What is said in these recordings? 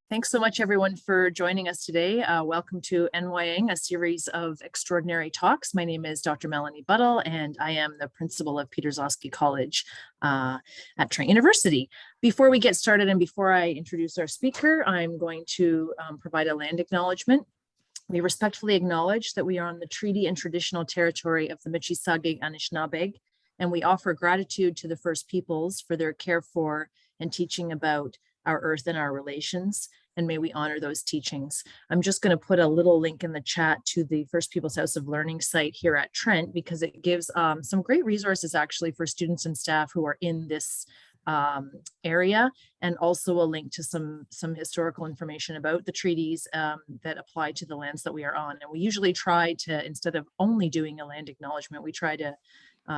Thanks so much, everyone, for joining us today. Welcome to Enwayaang, a series of extraordinary talks. My name is Dr. Melanie Buddle, and I am the principal of Gzowski College at Trent University. Before we get started and before I introduce our speaker, I'm going to provide a land acknowledgement. We respectfully acknowledge that we are on the treaty and traditional territory of the Mississauga Anishinaabe, and we offer gratitude to the First Peoples for their care for and teaching about our earth and our relations, and may we honor those teachings. I'm just going to put a little link in the chat to the First Peoples House of Learning site here at Trent, because it gives some great resources actually for students and staff who are in this area, and also a link to some historical information about the treaties that apply to the lands that we are on. And we usually try to, instead of only doing a land acknowledgement, we try to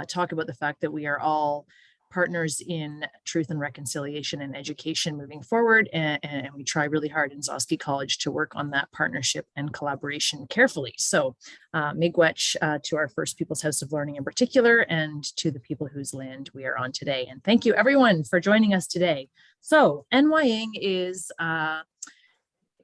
talk about the fact that we are all partners in truth and reconciliation and education moving forward. And we try really hard in Gzowski College to work on that partnership and collaboration carefully. So miigwech to our First Peoples House of Learning in particular, and to the people whose land we are on today. And thank you everyone for joining us today. So Enwayaang is,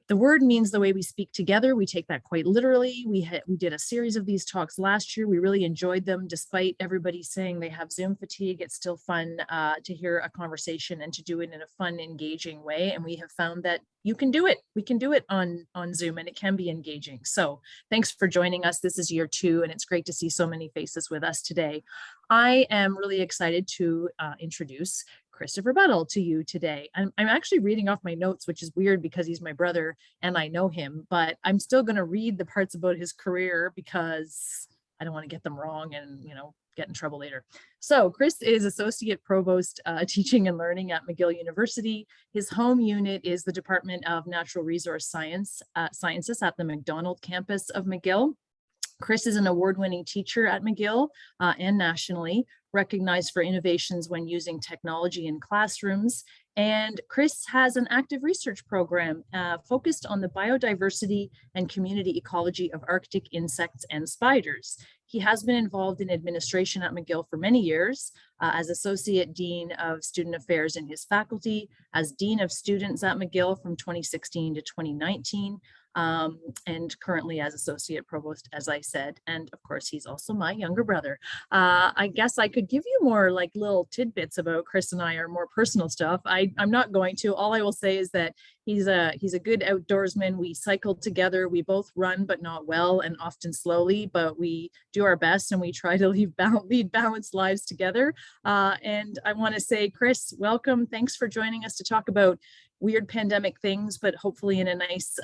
the word means the way we speak together. We take that quite literally. We did a series of these talks last year. We really enjoyed them, despite everybody saying they have Zoom fatigue. It's still fun to hear a conversation and to do it in a fun, engaging way. And we have found that you can do it. We can do it on Zoom, and it can be engaging. So thanks for joining us. This is year 2, and it's great to see so many faces with us today. I am really excited to introduce Christopher Buddle to you today. I'm actually reading off my notes, which is weird because he's my brother and I know him, but I'm still going to read the parts about his career because I don't want to get them wrong and, get in trouble later. So Chris is Associate Provost Teaching and Learning at McGill University. His home unit is the Department of Natural Resource Sciences at the McDonald campus of McGill. Chris is an award-winning teacher at McGill and nationally, recognized for innovations when using technology in classrooms. And Chris has an active research program focused on the biodiversity and community ecology of Arctic insects and spiders. He has been involved in administration at McGill for many years as Associate Dean of Student Affairs in his faculty, as Dean of Students at McGill from 2016 to 2019, and currently as Associate Provost, as I said. And of course, he's also my younger brother. I guess I could give you more like little tidbits about Chris and I, or more personal stuff. I'm not going to. All I will say is that he's a good outdoorsman. We cycle together. We both run, but not well and often slowly, but we do our best and we try to lead balanced lives together. And I want to say, Chris, welcome. Thanks for joining us to talk about weird pandemic things, but hopefully in a nice,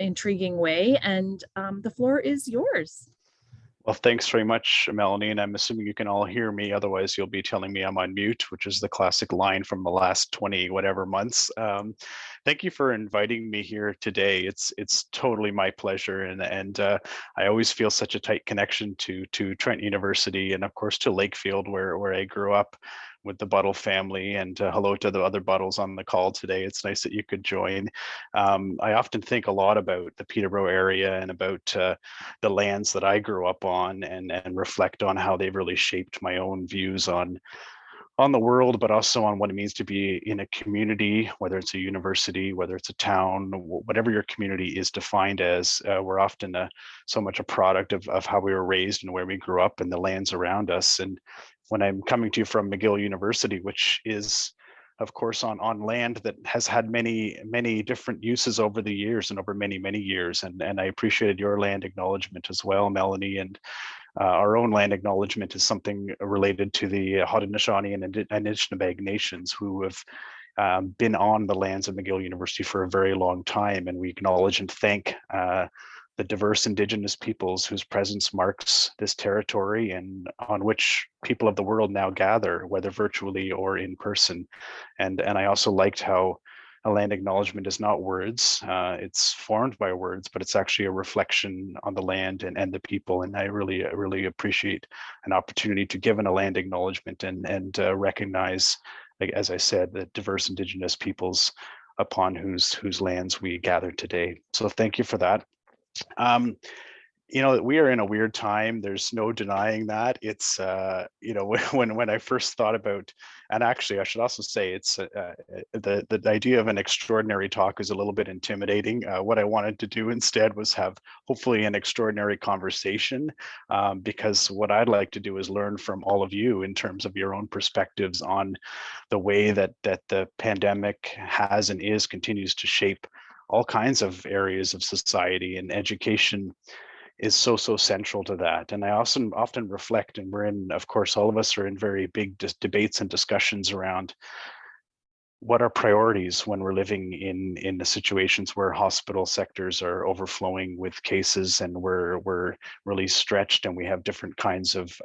intriguing way. And the floor is yours. Well, thanks very much, Melanie, and I'm assuming you can all hear me. Otherwise, you'll be telling me I'm on mute, which is the classic line from the last 20 whatever months. Thank you for inviting me here today. It's totally my pleasure, and I always feel such a tight connection to Trent University, and of course to Lakefield, where I grew up with the Buddle family. And hello to the other Buddles on the call today. It's nice that you could join. I often think a lot about the Peterborough area and about the lands that I grew up on, and reflect on how they've really shaped my own views on the world, but also on what it means to be in a community, whether it's a university, whether it's a town, whatever your community is defined as. We're often so much a product of how we were raised and where we grew up and the lands around us. And when I'm coming to you from McGill University, which is, of course, on land that has had many different uses over the years and over many years. And I appreciated your land acknowledgement as well, Melanie. And our own land acknowledgement is something related to the Haudenosaunee and Anishinaabe nations, who have been on the lands of McGill University for a very long time. And we acknowledge and thank the diverse Indigenous peoples whose presence marks this territory, and on which people of the world now gather, whether virtually or in person. And I also liked how a land acknowledgement is not words. It's formed by words, but it's actually a reflection on the land and the people. And I really appreciate an opportunity to give a land acknowledgement and recognize, like, as I said, the diverse Indigenous peoples upon whose lands we gather today. So thank you for that. we are in a weird time. There's no denying that. It's, when I first thought about, and actually I should also say it's the idea of an extraordinary talk is a little bit intimidating. What I wanted to do instead was have hopefully an extraordinary conversation, because what I'd like to do is learn from all of you in terms of your own perspectives on the way that the pandemic has and continues to shape all kinds of areas of society, and education is so central to that. And I often reflect, and of course all of us are in very big debates and discussions around what are priorities when we're living in the situations where hospital sectors are overflowing with cases, and we're really stretched, and we have different kinds of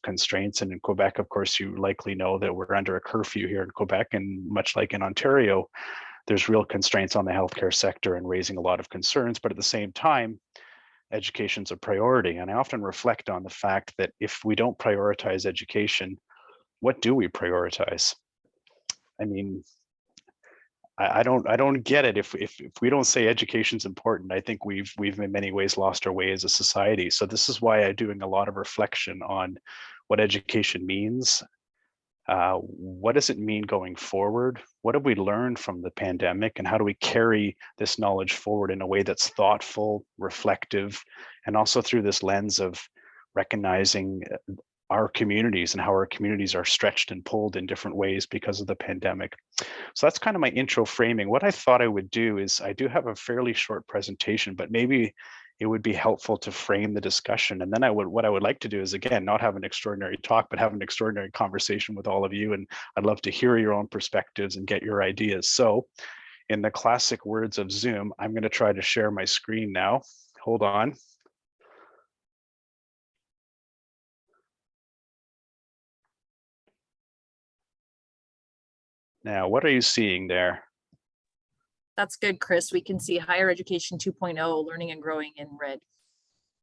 constraints. And in Quebec, of course, you likely know that we're under a curfew here in Quebec, and much like in Ontario, there's real constraints on the healthcare sector and raising a lot of concerns. But at the same time, education's a priority. And I often reflect on the fact that if we don't prioritize education, what do we prioritize? I mean, I don't get it. If we don't say education's important, I think we've in many ways lost our way as a society. So this is why I'm doing a lot of reflection on what education means. What does it mean going forward? What have we learned from the pandemic, and how do we carry this knowledge forward in a way that's thoughtful, reflective, and also through this lens of recognizing our communities and how our communities are stretched and pulled in different ways because of the pandemic. So that's kind of my intro framing. What I thought I would do is, I do have a fairly short presentation, but maybe it would be helpful to frame the discussion. And then what I would like to do is, again, not have an extraordinary talk, but have an extraordinary conversation with all of you. And I'd love to hear your own perspectives and get your ideas. So in the classic words of Zoom, I'm going to try to share my screen now. Hold on. Now, what are you seeing there? That's good, Chris. We can see Higher Education 2.0, Learning and Growing in red.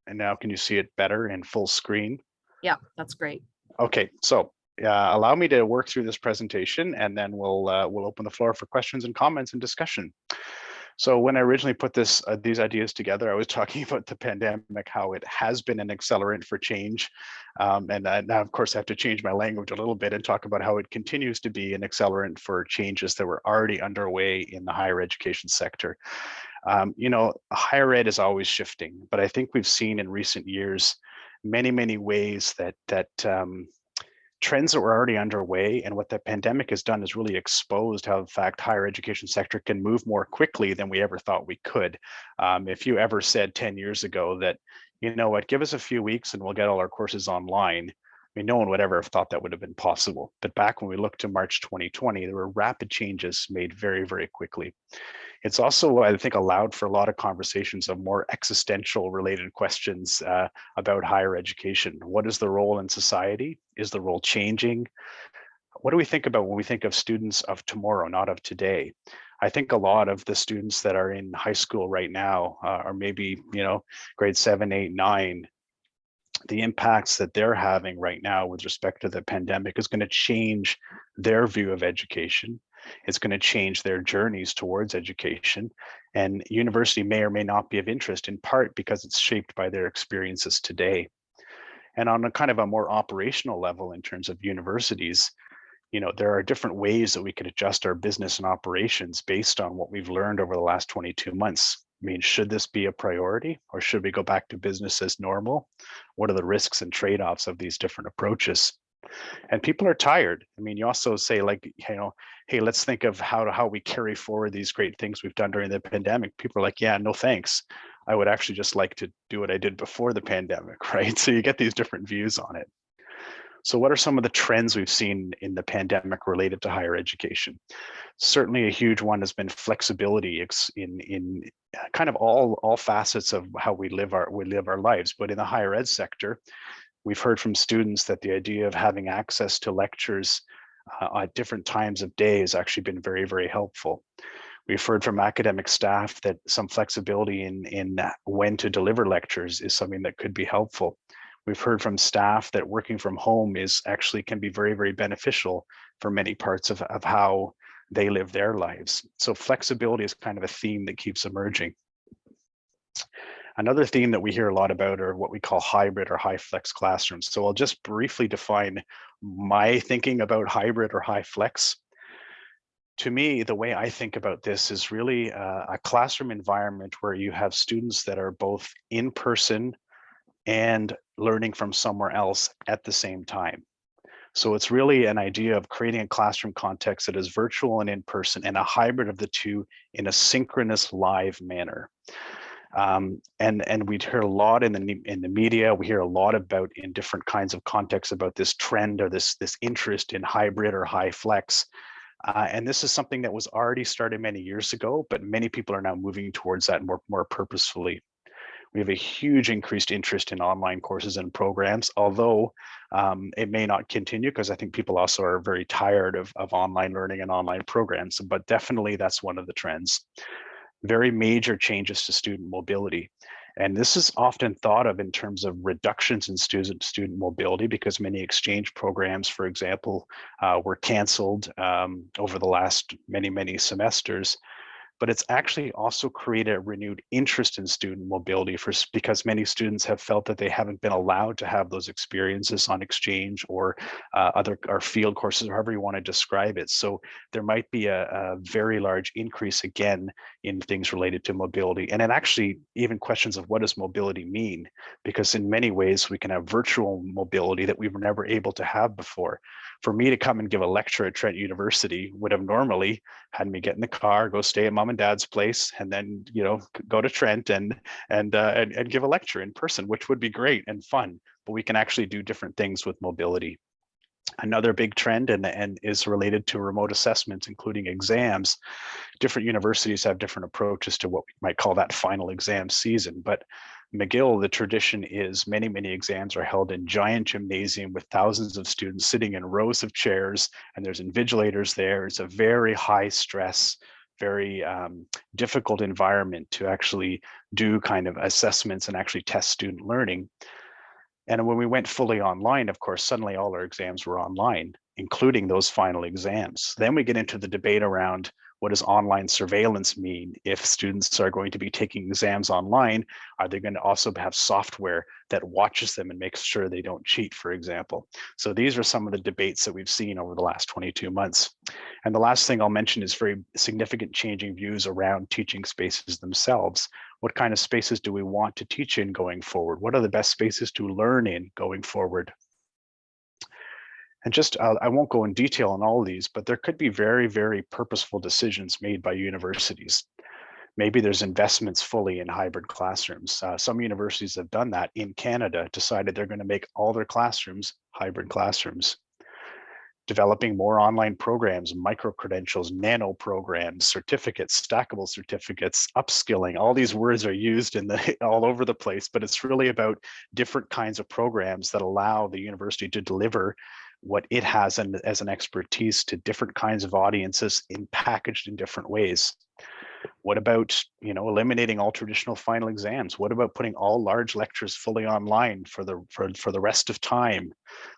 And now can you see it better in full screen? Yeah, that's great. Okay, so allow me to work through this presentation, and then we'll open the floor for questions and comments and discussion. So when I originally put these ideas together, I was talking about the pandemic, how it has been an accelerant for change. And now, of course, I have to change my language a little bit and talk about how it continues to be an accelerant for changes that were already underway in the higher education sector. Higher ed is always shifting, but I think we've seen in recent years many ways that trends that were already underway, and what the pandemic has done is really exposed how, in fact, higher education sector can move more quickly than we ever thought we could. If you ever said 10 years ago that, you know what, give us a few weeks and we'll get all our courses online, I mean, no one would ever have thought that would have been possible. But back when we looked to March 2020, there were rapid changes made very quickly. It's also, I think, allowed for a lot of conversations of more existential related questions about higher education. What is the role in society? Is the role changing? What do we think about when we think of students of tomorrow, not of today? I think a lot of the students that are in high school right now, or maybe, grade 7, 8, 9, the impacts that they're having right now with respect to the pandemic is going to change their view of education. It's going to change their journeys towards education, and university may or may not be of interest, in part because it's shaped by their experiences today. And on a kind of a more operational level, in terms of universities, there are different ways that we could adjust our business and operations based on what we've learned over the last 22 months. I mean, should this be a priority, or should we go back to business as normal? What are the risks and trade-offs of these different approaches? And people are tired. I mean, you also say, like, hey, let's think of how we carry forward these great things we've done during the pandemic. People are like, yeah, no thanks. I would actually just like to do what I did before the pandemic, right? So you get these different views on it. So what are some of the trends we've seen in the pandemic related to higher education? Certainly a huge one has been flexibility in kind of all facets of how we live our lives. But in the higher ed sector, we've heard from students that the idea of having access to lectures at different times of day has actually been very helpful. We've heard from academic staff that some flexibility in when to deliver lectures is something that could be helpful. We've heard from staff that working from home can be very beneficial for many parts of how they live their lives. So flexibility is kind of a theme that keeps emerging. Another theme that we hear a lot about are what we call hybrid or high flex classrooms. So I'll just briefly define my thinking about hybrid or high flex. To me, the way I think about this is really a classroom environment where you have students that are both in person and learning from somewhere else at the same time. So it's really an idea of creating a classroom context that is virtual and in person, and a hybrid of the two in a synchronous live manner. And we hear a lot in the media. We hear a lot about in different kinds of contexts about this trend or this interest in hybrid or high flex. And this is something that was already started many years ago, but many people are now moving towards that more purposefully. We have a huge increased interest in online courses and programs, although it may not continue because I think people also are very tired of online learning and online programs, but definitely that's one of the trends. Very major changes to student mobility. And this is often thought of in terms of reductions in student mobility, because many exchange programs, for example, were canceled over the last many semesters. But it's actually also created a renewed interest in student mobility because many students have felt that they haven't been allowed to have those experiences on exchange or or field courses, or however you want to describe it. So there might be a very large increase again in things related to mobility. And then actually even questions of what does mobility mean? Because in many ways we can have virtual mobility that we were never able to have before. For me to come and give a lecture at Trent University would have normally had me get in the car, go stay at mom and dad's place, and then go to Trent and give a lecture in person, which would be great and fun. But we can actually do different things with mobility. Another big trend and is related to remote assessments, including exams. Different universities have different approaches to what we might call that final exam season. But McGill, the tradition is many exams are held in giant gymnasium with thousands of students sitting in rows of chairs, and there's invigilators there. It's a very high stress, very difficult environment to actually do kind of assessments and actually test student learning. And when we went fully online, of course, suddenly all our exams were online, including those final exams. Then we get into the debate around what does online surveillance mean? If students are going to be taking exams online, are they going to also have software that watches them and makes sure they don't cheat, for example? So these are some of the debates that we've seen over the last 22 months. And the last thing I'll mention is very significant changing views around teaching spaces themselves. What kind of spaces do we want to teach in going forward? What are the best spaces to learn in going forward? And just, I won't go in detail on all of these, but there could be very purposeful decisions made by universities. Maybe there's investments fully in hybrid classrooms. Some universities have done that in Canada, decided they're going to make all their classrooms hybrid classrooms. Developing more online programs, micro-credentials, nano programs, certificates, stackable certificates, upskilling. All these words are used all over the place, but it's really about different kinds of programs that allow the university to deliver what it has as an expertise to different kinds of audiences packaged in different ways. What about eliminating all traditional final exams? What about putting all large lectures fully online for the rest of time?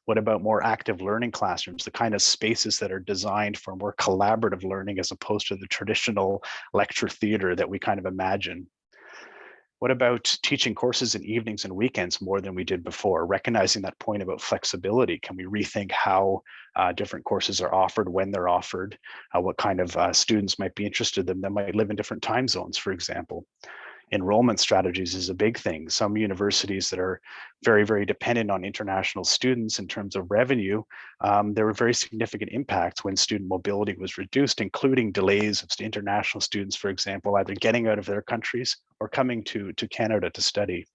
What about more active learning classrooms, the kind of spaces that are designed for more collaborative learning as opposed to the traditional lecture theater that we kind of imagine? What about teaching courses in evenings and weekends more than we did before? Recognizing that point about flexibility, can we rethink how different courses are offered, when they're offered, what kind of students might be interested in them that might live in different time zones, for example? Enrollment strategies is a big thing. Some universities that are very dependent on international students in terms of revenue, there were very significant impacts when student mobility was reduced, including delays of international students, for example, either getting out of their countries or coming to Canada to study.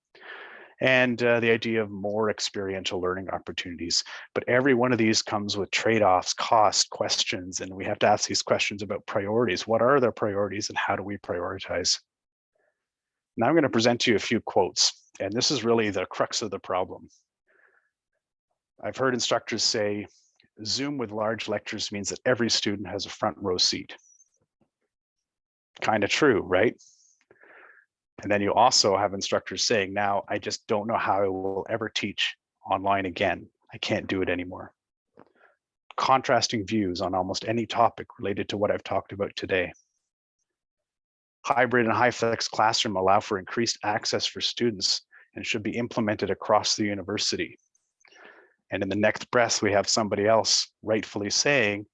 And the idea of more experiential learning opportunities. But every one of these comes with trade-offs, cost, questions, and we have to ask these questions about priorities. What are their priorities and how do we prioritize? Now I'm going to present to you a few quotes, and this is really the crux of the problem. I've heard instructors say, Zoom with large lectures means that every student has a front row seat. Kind of true, right? And then you also have instructors saying, now I just don't know how I will ever teach online again. I can't do it anymore. Contrasting views on almost any topic related to what I've talked about today. Hybrid and high flex classroom allow for increased access for students and should be implemented across the university. And in the next breath, we have somebody else rightfully saying,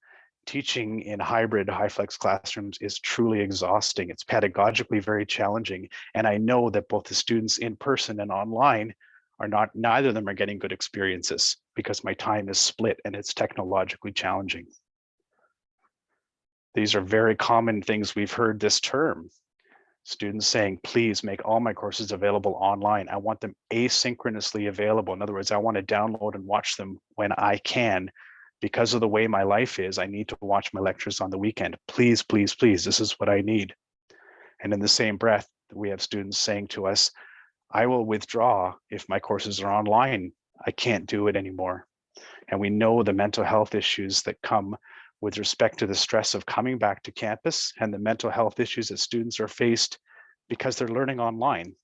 teaching in hybrid high flex classrooms is truly exhausting. It's pedagogically very challenging. And I know that both the students in person and online are neither of them are getting good experiences because my time is split and it's technologically challenging. These are very common things we've heard this term. Students saying, please make all my courses available online. I want them asynchronously available. In other words, I want to download and watch them when I can. Because of the way my life is, I need to watch my lectures on the weekend. Please, please, please, this is what I need. And in the same breath, we have students saying to us, I will withdraw if my courses are online. I can't do it anymore. And we know the mental health issues that come with respect to the stress of coming back to campus and the mental health issues that students are faced because they're learning online.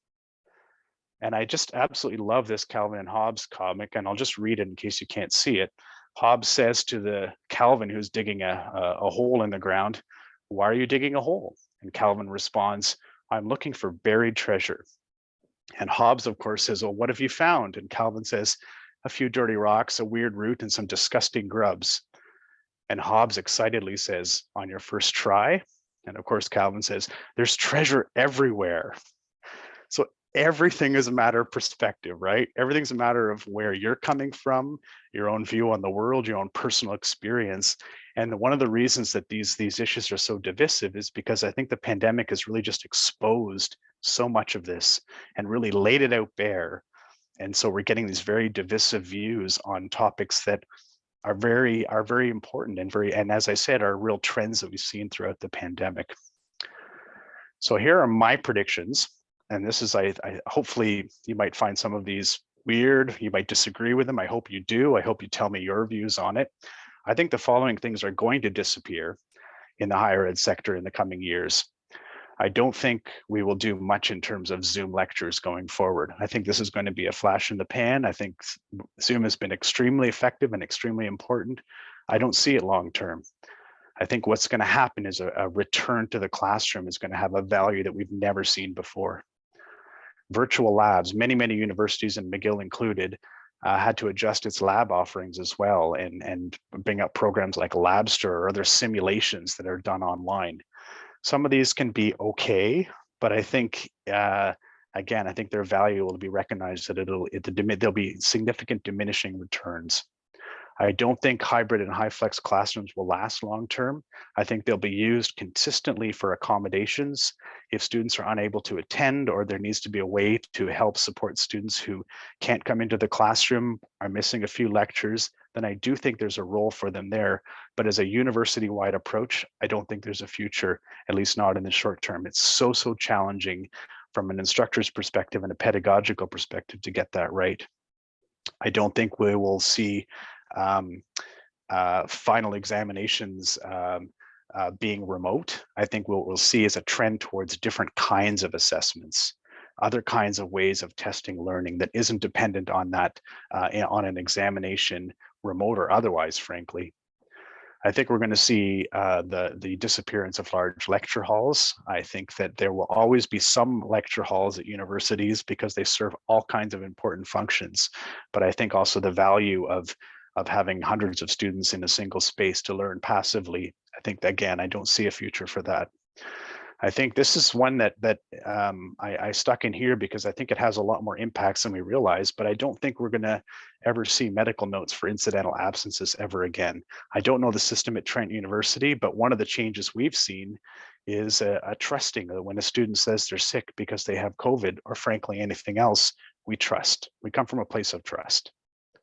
And I just absolutely love this Calvin and Hobbes comic, and I'll just read it in case you can't see it. Hobbes says to the Calvin who's digging a hole in the ground, why are you digging a hole? And Calvin responds, I'm looking for buried treasure. And Hobbes, of course, says, well, what have you found? And Calvin says, a few dirty rocks, a weird root, and some disgusting grubs. And Hobbes excitedly says, on your first try? And of course, Calvin says, there's treasure everywhere. So everything is a matter of perspective, right? Everything's a matter of where you're coming from, your own view on the world, your own personal experience. And one of the reasons that these issues are so divisive is because I think the pandemic has really just exposed so much of this and really laid it out bare. And so we're getting these very divisive views on topics that are very important and as I said, are real trends that we've seen throughout the pandemic. So here are my predictions, and this is I hopefully you might find some of these weird, you might disagree with them. I hope you do. I hope you tell me your views on it. I think the following things are going to disappear in the higher ed sector in the coming years. I don't think we will do much in terms of Zoom lectures going forward. I think this is going to be a flash in the pan. I think Zoom has been extremely effective and extremely important. I don't see it long term. I think what's going to happen is a return to the classroom is going to have a value that we've never seen before. Virtual labs, many universities, and McGill included, had to adjust its lab offerings as well and bring up programs like Labster or other simulations that are done online. Some of these can be okay, but I think, again, I think their value will be recognized that there'll be significant diminishing returns. I don't think hybrid and high flex classrooms will last long term. I think they'll be used consistently for accommodations. If students are unable to attend or there needs to be a way to help support students who can't come into the classroom, are missing a few lectures, then I do think there's a role for them there. But as a university-wide approach, I don't think there's a future, at least not in the short term. It's so challenging from an instructor's perspective and a pedagogical perspective to get that right. I don't think we will see final examinations being remote. I think what we'll see is a trend towards different kinds of assessments, other kinds of ways of testing learning that isn't dependent on that, on an examination, remote or otherwise, frankly. I think we're going to see the disappearance of large lecture halls. I think that there will always be some lecture halls at universities because they serve all kinds of important functions. But I think also the value of having hundreds of students in a single space to learn passively, I think, again, I don't see a future for that. I think this is one that I stuck in here because I think it has a lot more impacts than we realize, but I don't think we're going to ever see medical notes for incidental absences ever again. I don't know the system at Trent University, but one of the changes we've seen is a trusting that when a student says they're sick because they have COVID or frankly anything else, we trust. We come from a place of trust.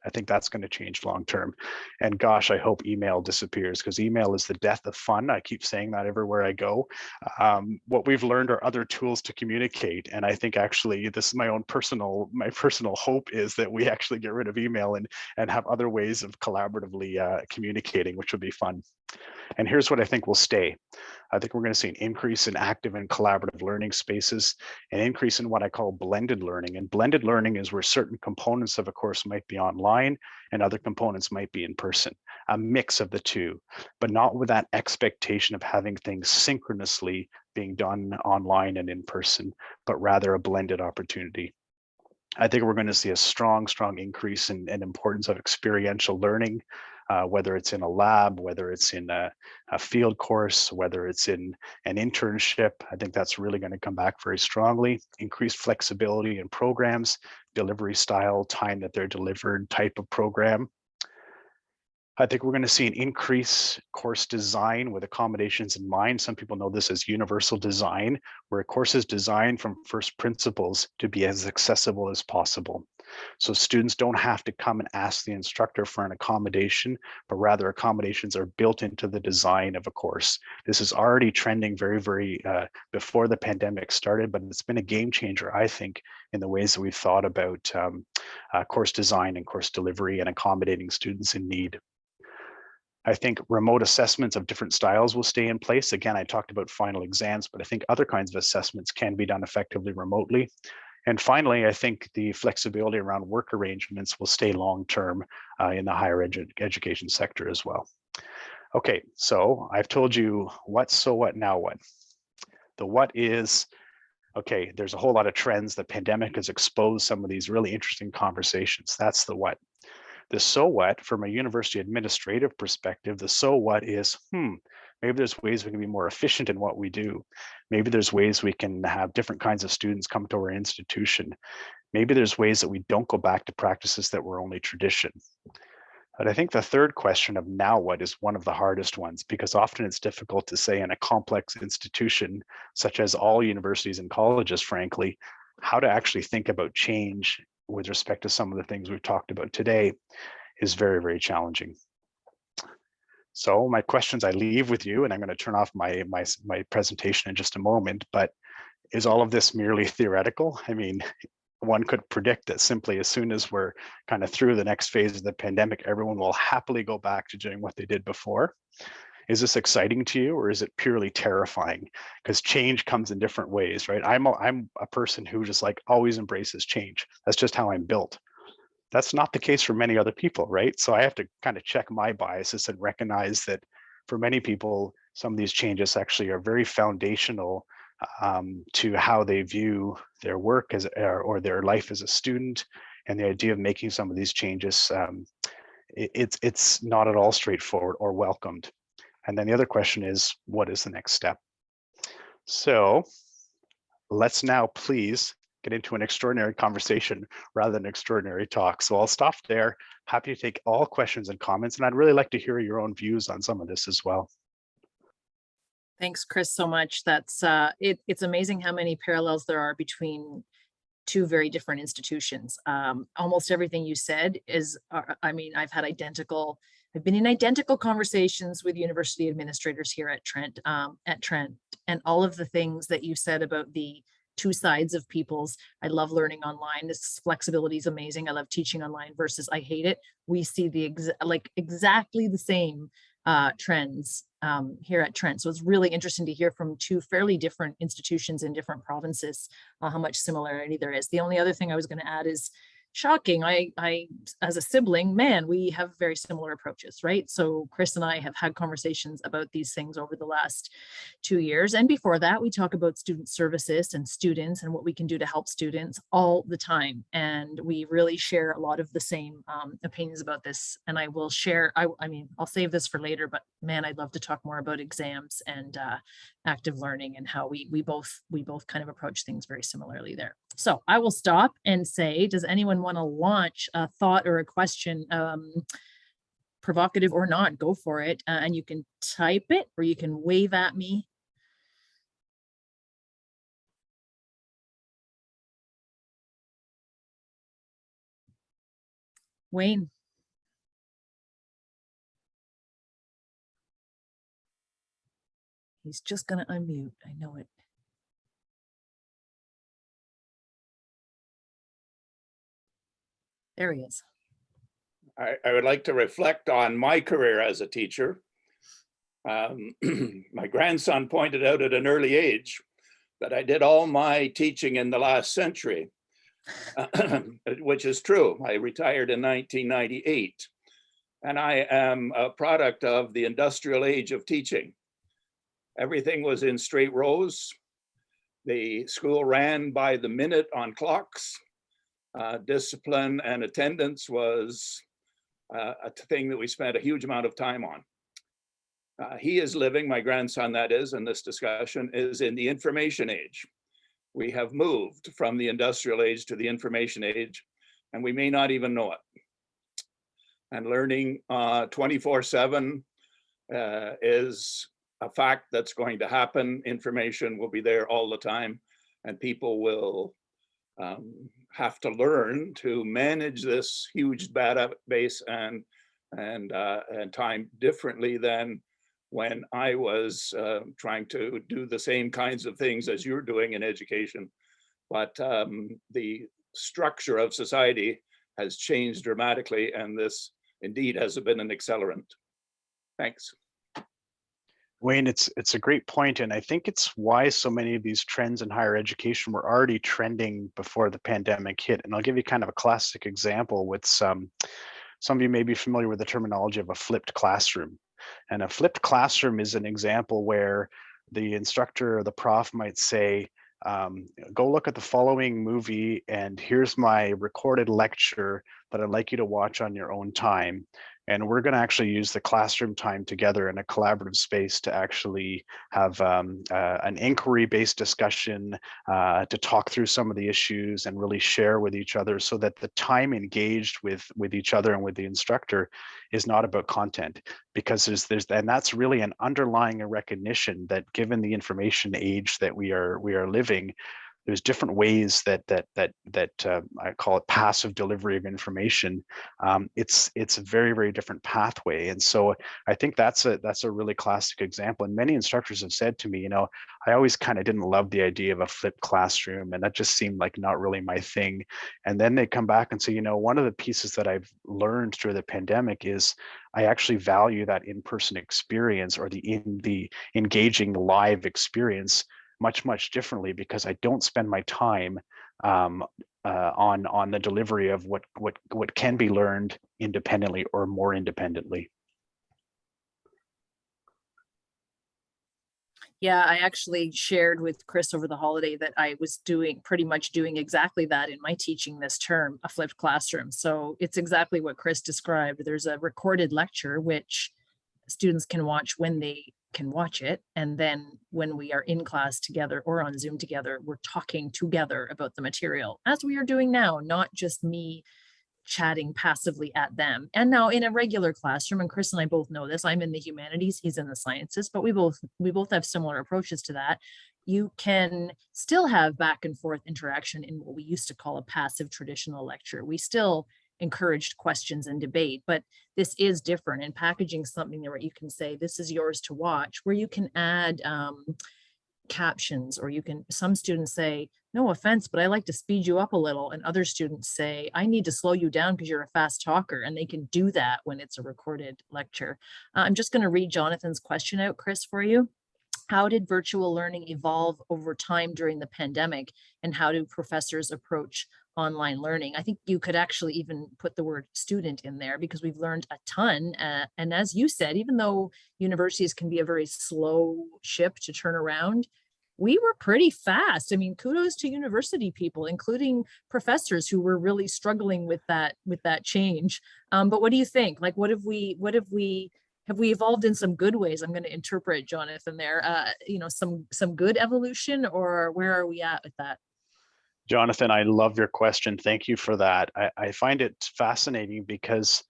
I think that's going to change long term. And gosh, I hope email disappears because email is the death of fun. I keep saying that everywhere I go. What we've learned are other tools to communicate. And I think actually this is my personal hope is that we actually get rid of email and have other ways of collaboratively communicating, which would be fun. And here's what I think will stay. I think we're going to see an increase in active and collaborative learning spaces, an increase in what I call blended learning. And blended learning is where certain components of a course might be online and other components might be in person. a mix of the two, but not with that expectation of having things synchronously being done online and in person, but rather a blended opportunity. I think we're going to see a strong increase in importance of experiential learning, whether it's in a lab, whether it's in a field course, whether it's in an internship. I think that's really going to come back very strongly. Increased flexibility in programs, delivery style, time that they're delivered, type of program. I think we're going to see an increase course design with accommodations in mind. Some people know this as universal design, where a course is designed from first principles to be as accessible as possible. So students don't have to come and ask the instructor for an accommodation, but rather accommodations are built into the design of a course. This is already trending very before the pandemic started, but it's been a game changer, I think, in the ways that we've thought about course design and course delivery and accommodating students in need. I think remote assessments of different styles will stay in place. Again, I talked about final exams, but I think other kinds of assessments can be done effectively remotely. And finally, I think the flexibility around work arrangements will stay long-term in the higher education sector as well. Okay, so I've told you what, so what, now what? The what is, okay, there's a whole lot of trends. The pandemic has exposed some of these really interesting conversations. That's the what. The so what, from a university administrative perspective, the so what is, maybe there's ways we can be more efficient in what we do. Maybe there's ways we can have different kinds of students come to our institution. Maybe there's ways that we don't go back to practices that were only tradition. But I think the third question of now what is one of the hardest ones, because often it's difficult to say in a complex institution, such as all universities and colleges, frankly, how to actually think about change with respect to some of the things we've talked about today is very challenging. So my questions I leave with you, and I'm going to turn off my presentation in just a moment, but is all of this merely theoretical? I mean, one could predict that simply as soon as we're kind of through the next phase of the pandemic, everyone will happily go back to doing what they did before. Is this exciting to you, or is it purely terrifying? Because change comes in different ways, right? I'm a person who just like always embraces change. That's just how I'm built. That's not the case for many other people, right? So I have to kind of check my biases and recognize that for many people, some of these changes actually are very foundational to how they view their work as or their life as a student. And the idea of making some of these changes, it's not at all straightforward or welcomed. And then the other question is, what is the next step? So let's now please get into an extraordinary conversation rather than extraordinary talk. So I'll stop there. Happy to take all questions and comments. And I'd really like to hear your own views on some of this as well. Thanks, Chris, so much. That's it's amazing how many parallels there are between two very different institutions. Almost everything you said is, I mean, I've been in identical conversations with university administrators here at Trent, and all of the things that you said about the two sides of people's, I love learning online. This flexibility is amazing. I love teaching online versus I hate it. We see the exactly the same trends here at Trent. So it's really interesting to hear from two fairly different institutions in different provinces how much similarity there is. The only other thing I was going to add is shocking. I, as a sibling, man, we have very similar approaches, right? So Chris and I have had conversations about these things over the last 2 years. And before that, we talk about student services and students and what we can do to help students all the time. And we really share a lot of the same opinions about this. And I will share, I mean, I'll save this for later, but man, I'd love to talk more about exams and active learning and how we both kind of approach things very similarly there. So I will stop and say, does anyone want to launch a thought or a question, provocative or not? Go for it. And you can type it or you can wave at me. Wayne. He's just going to unmute. I know it. There he is. I would like to reflect on my career as a teacher. My grandson pointed out at an early age that I did all my teaching in the last century, which is true. I retired in 1998. And I am a product of the industrial age of teaching. Everything was in straight rows. The school ran by the minute on clocks. Discipline and attendance was a thing that we spent a huge amount of time on. He is living, my grandson that is, in this discussion, is in the information age. We have moved from the industrial age to the information age, and we may not even know it. And learning 24/7 is a fact that's going to happen. Information will be there all the time, and people will have to learn to manage this huge database and time differently than when I was trying to do the same kinds of things as you're doing in education. But the structure of society has changed dramatically, and this indeed has been an accelerant. Thanks. Wayne, it's a great point, and I think it's why so many of these trends in higher education were already trending before the pandemic hit. And I'll give you kind of a classic example with some of you may be familiar with the terminology of a flipped classroom. And a flipped classroom is an example where the instructor or the prof might say, go look at the following movie, and here's my recorded lecture that I'd like you to watch on your own time. And we're going to actually use the classroom time together in a collaborative space to actually have an inquiry-based discussion to talk through some of the issues and really share with each other, so that the time engaged with each other and with the instructor is not about content. Because and that's really an underlying recognition that given the information age that we are living, there's different ways that I call it passive delivery of information. It's a very, very different pathway. And so I think that's a really classic example. And many instructors have said to me, I always kind of didn't love the idea of a flipped classroom, and that just seemed like not really my thing. And then they come back and say, one of the pieces that I've learned through the pandemic is I actually value that in-person experience, or the engaging live experience, much differently, because I don't spend my time on the delivery of what can be learned independently or more independently. Yeah, I actually shared with Chris over the holiday that I was pretty much doing exactly that in my teaching this term, a flipped classroom. So it's exactly what Chris described. There's a recorded lecture which students can watch when they can watch it. And then when we are in class together or on Zoom together, we're talking together about the material, as we are doing now, not just me chatting passively at them. And now in a regular classroom, and Chris and I both know this, I'm in the humanities, he's in the sciences, but we both have similar approaches to that. You can still have back and forth interaction in what we used to call a passive traditional lecture. We still encouraged questions and debate, but this is different, and packaging something where you can say, this is yours to watch, where you can add captions, or some students say, no offense, but I like to speed you up a little. And other students say, I need to slow you down because you're a fast talker. And they can do that when it's a recorded lecture. I'm just going to read Jonathan's question out, Chris, for you. How did virtual learning evolve over time during the pandemic, and how do professors approach online learning? I think you could actually even put the word student in there, because we've learned a ton. And as you said, even though universities can be a very slow ship to turn around, we were pretty fast. I mean, kudos to university people, including professors who were really struggling with that change. But what do you think? Like, have we evolved in some good ways? I'm going to interpret Jonathan there, some good evolution, or where are we at with that? Jonathan, I love your question. Thank you for that. I find it fascinating because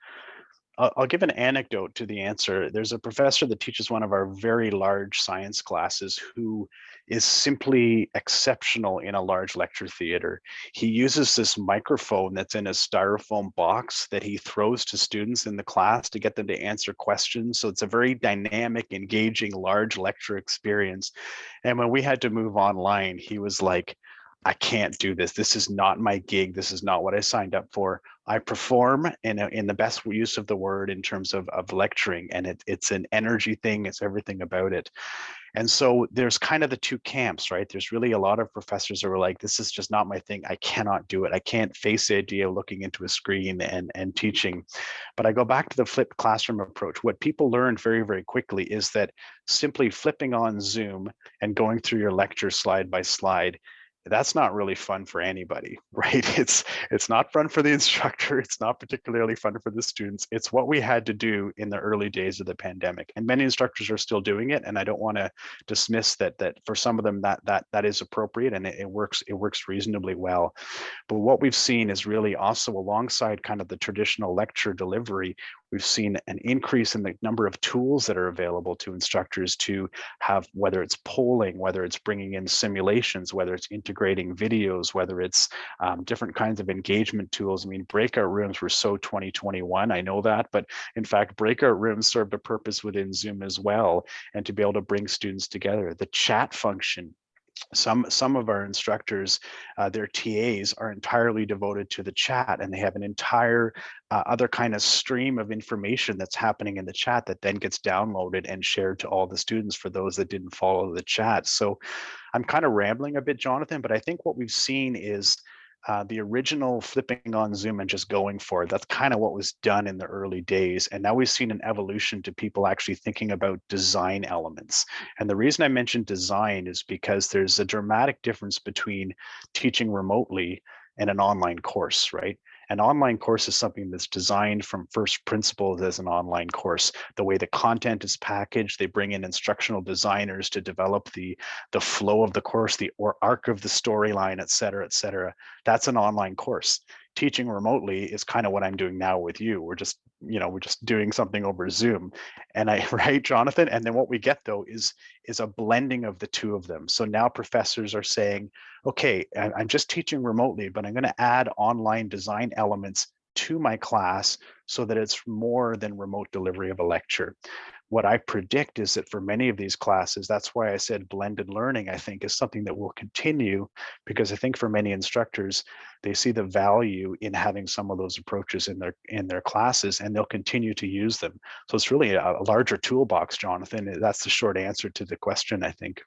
I'll give an anecdote to the answer. There's a professor that teaches one of our very large science classes who is simply exceptional in a large lecture theater. He uses this microphone that's in a styrofoam box that he throws to students in the class to get them to answer questions. So it's a very dynamic, engaging, large lecture experience. And when we had to move online, he was like, I can't do this. This is not my gig. This is not what I signed up for. I perform in the best use of the word in terms of lecturing, and it's an energy thing. It's everything about it. And so there's kind of the two camps, right? There's really a lot of professors who are like, this is just not my thing. I cannot do it. I can't face the idea of looking into a screen and teaching. But I go back to the flipped classroom approach. What people learned very, very quickly is that simply flipping on Zoom and going through your lecture slide by slide, that's not really fun for anybody, right? It's not fun for the instructor. It's not particularly fun for the students. It's what we had to do in the early days of the pandemic, and many instructors are still doing it. And I don't want to dismiss that for some of them that is appropriate, and it works reasonably well. But what we've seen is really also, alongside kind of the traditional lecture delivery, we've seen an increase in the number of tools that are available to instructors to have, whether it's polling, whether it's bringing in simulations, whether it's integrating videos, whether it's different kinds of engagement tools. I mean, breakout rooms were so 2021, I know that, but in fact, breakout rooms served a purpose within Zoom as well, and to be able to bring students together. The chat function, some of our instructors, their TAs are entirely devoted to the chat, and they have an entire other kind of stream of information that's happening in the chat that then gets downloaded and shared to all the students for those that didn't follow the chat. So I'm kind of rambling a bit, Jonathan, but I think what we've seen is the original flipping on Zoom and just going for it. That's kind of what was done in the early days. And now we've seen an evolution to people actually thinking about design elements. And the reason I mentioned design is because there's a dramatic difference between teaching remotely and an online course, right? An online course is something that's designed from first principles as an online course. The way the content is packaged, they bring in instructional designers to develop the flow of the course, the arc of the storyline, et cetera, et cetera. That's an online course. Teaching remotely is kind of what I'm doing now with you. We're just doing something over Zoom. And right, Jonathan? And then what we get though is a blending of the two of them. So now professors are saying, okay, I'm just teaching remotely, but I'm going to add online design elements to my class so that it's more than remote delivery of a lecture. What I predict is that for many of these classes, that's why I said blended learning, I think, is something that will continue, because I think for many instructors, they see the value in having some of those approaches in their classes, and they'll continue to use them. So it's really a larger toolbox, Jonathan. That's the short answer to the question, I think.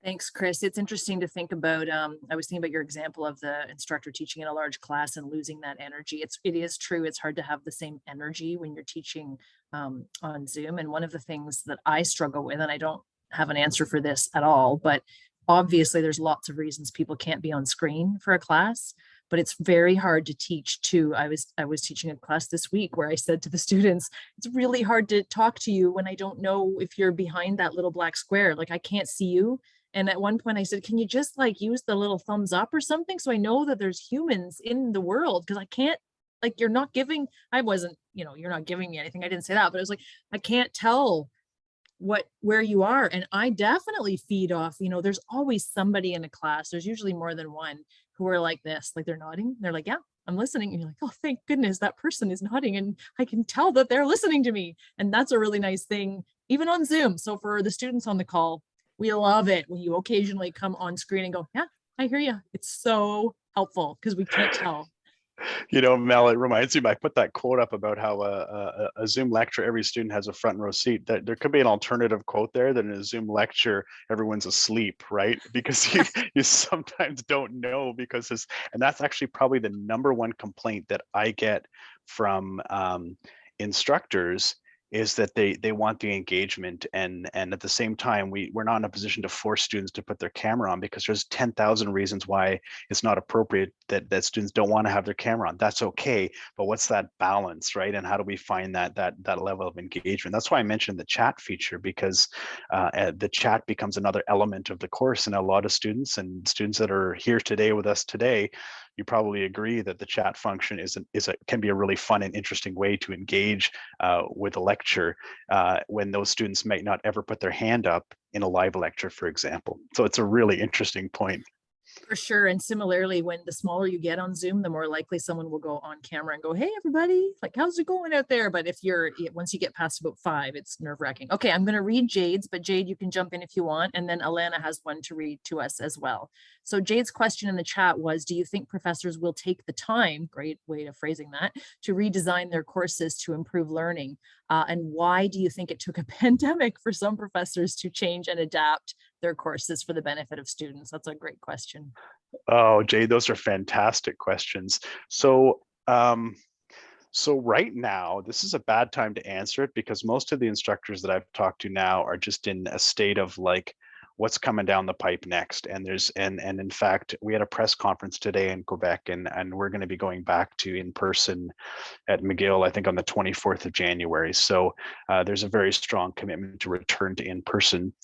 Thanks, Chris. It's interesting to think about. I was thinking about your example of the instructor teaching in a large class and losing that energy. It is true. It's hard to have the same energy when you're teaching on Zoom. And one of the things that I struggle with, and I don't have an answer for this at all, but obviously there's lots of reasons people can't be on screen for a class, but it's very hard to teach too. I was teaching a class this week where I said to the students, it's really hard to talk to you when I don't know if you're behind that little black square. Like, I can't see you. And at one point I said, can you just like use the little thumbs up or something so I know that there's humans in the world? Because I can't, like, you're not giving, I wasn't, you're not giving me anything. I didn't say that, but it was like, I can't tell where you are. And I definitely feed off, there's always somebody in a class. There's usually more than one who are like this, like they're nodding. They're like, yeah, I'm listening. And you're like, oh, thank goodness that person is nodding and I can tell that they're listening to me. And that's a really nice thing, even on Zoom. So for the students on the call, we love it when you occasionally come on screen and go, yeah, I hear you. It's so helpful because we can't tell. Mel, it reminds me, I put that quote up about how a Zoom lecture, every student has a front row seat. That there could be an alternative quote there that in a Zoom lecture, everyone's asleep, right? Because you sometimes don't know, and that's actually probably the number one complaint that I get from instructors, is that they want the engagement, and at the same time we're not in a position to force students to put their camera on, because there's 10,000 reasons why it's not appropriate that students don't want to have their camera on. That's okay, but what's that balance, right? And how do we find that level of engagement? That's why I mentioned the chat feature, because the chat becomes another element of the course, and a lot of students that are here today with us today, you probably agree that the chat function can be a really fun and interesting way to engage with a lecture when those students might not ever put their hand up in a live lecture, for example. So it's a really interesting point. For sure. And similarly, when the smaller you get on Zoom, the more likely someone will go on camera and go, hey, everybody, like, how's it going out there? But if once you get past about 5, it's nerve wracking. Okay, I'm going to read Jade's, but Jade, you can jump in if you want. And then Alana has one to read to us as well. So Jade's question in the chat was, do you think professors will take the time, great way of phrasing that, to redesign their courses to improve learning? And why do you think it took a pandemic for some professors to change and adapt their courses for the benefit of students? That's a great question. Oh, Jay, those are fantastic questions. So, so right now, this is a bad time to answer it because most of the instructors that I've talked to now are just in a state of like, what's coming down the pipe next. And in fact, we had a press conference today in Quebec, and we're going to be going back to in person at McGill, I think on the 24th of January. So there's a very strong commitment to return to in person.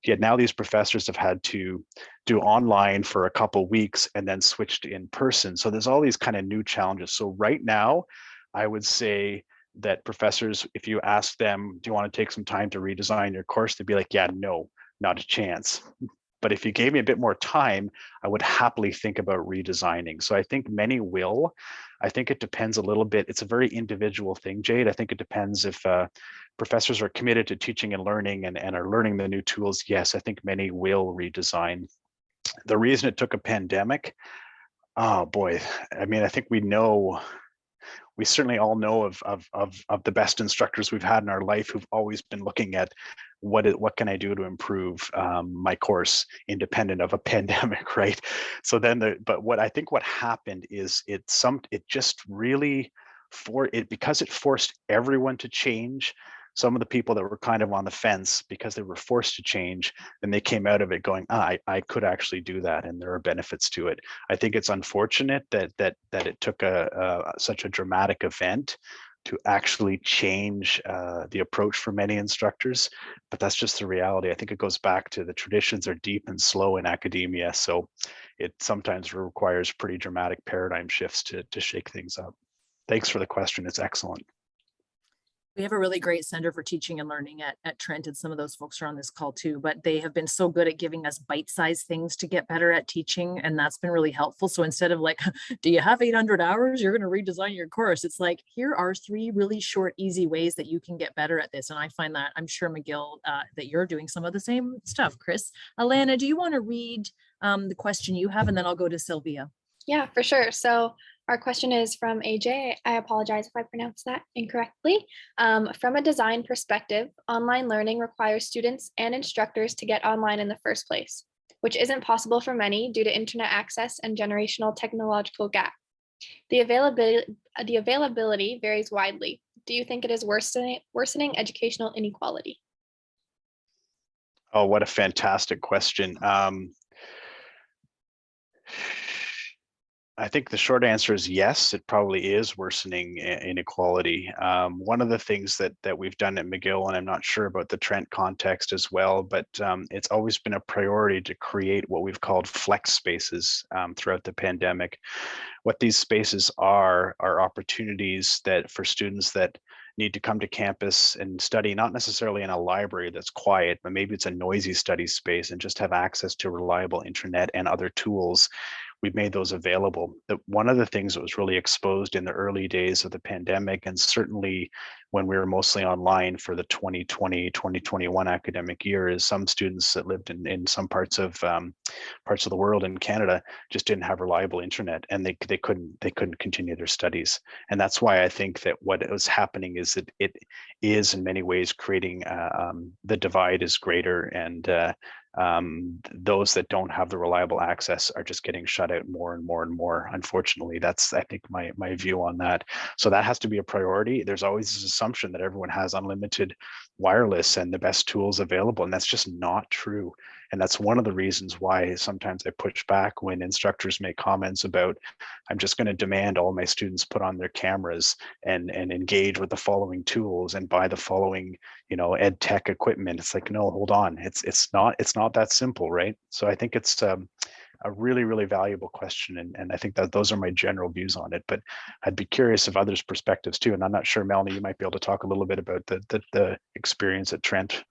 Yet now these professors have had to do online for a couple weeks and then switch to in person. So there's all these kind of new challenges. So right now, I would say that professors, if you ask them, do you want to take some time to redesign your course? They'd be like, yeah, no, not a chance. But if you gave me a bit more time, I would happily think about redesigning. So I think many will. I think it depends a little bit. It's a very individual thing, Jade. I think it depends if professors are committed to teaching and learning and are learning the new tools. Yes, I think many will redesign. The reason it took a pandemic, oh boy, I mean, I think we certainly all know of the best instructors we've had in our life who've always been looking at what can I do to improve my course independent of a pandemic, right? So then but what I think what happened is it just really because it forced everyone to change. Some of the people that were kind of on the fence because they were forced to change, and they came out of it going, I could actually do that, and there are benefits to it. I think it's unfortunate that it took such a dramatic event to actually change the approach for many instructors, but that's just the reality. I think it goes back to the traditions are deep and slow in academia, so it sometimes requires pretty dramatic paradigm shifts to shake things up. Thanks for the question. It's excellent. We have a really great Center for Teaching and Learning at Trent, and some of those folks are on this call too, but they have been so good at giving us bite-sized things to get better at teaching, and that's been really helpful. So instead of like, do you have 800 hours? You're going to redesign your course. It's like, here are 3 really short, easy ways that you can get better at this. And I find that, I'm sure McGill, that you're doing some of the same stuff. Chris, Alana, do you want to read the question you have, and then I'll go to Sylvia? Yeah, for sure. So our question is from AJ. I apologize if I pronounced that incorrectly. From a design perspective, online learning requires students and instructors to get online in the first place, which isn't possible for many due to internet access and generational technological gap. The availability varies widely. Do you think it is worsening educational inequality? Oh, what a fantastic question. I think the short answer is yes, it probably is worsening inequality. One of the things that we've done at McGill, and I'm not sure about the Trent context as well, but it's always been a priority to create what we've called flex spaces throughout the pandemic. What these spaces are opportunities that for students that need to come to campus and study, not necessarily in a library that's quiet, but maybe it's a noisy study space, and just have access to reliable internet and other tools. We've made those available. One of the things that was really exposed in the early days of the pandemic, and certainly when we were mostly online for the 2020-2021 academic year, is some students that lived in some parts of the world in Canada just didn't have reliable internet, and they couldn't continue their studies. And that's why I think that what was happening is that it is in many ways creating the divide is greater, and those that don't have the reliable access are just getting shut out more and more and more. Unfortunately, that's, I think, my view on that. So that has to be a priority. There's always this assumption that everyone has unlimited wireless and the best tools available, and that's just not true. And that's one of the reasons why sometimes I push back when instructors make comments about, I'm just going to demand all my students put on their cameras and engage with the following tools and buy the following, ed tech equipment. It's like, no, hold on. It's not that simple, right? So I think it's a really, really valuable question. And I think that those are my general views on it, but I'd be curious of others' perspectives too. And I'm not sure, Melanie, you might be able to talk a little bit about the experience at Trent.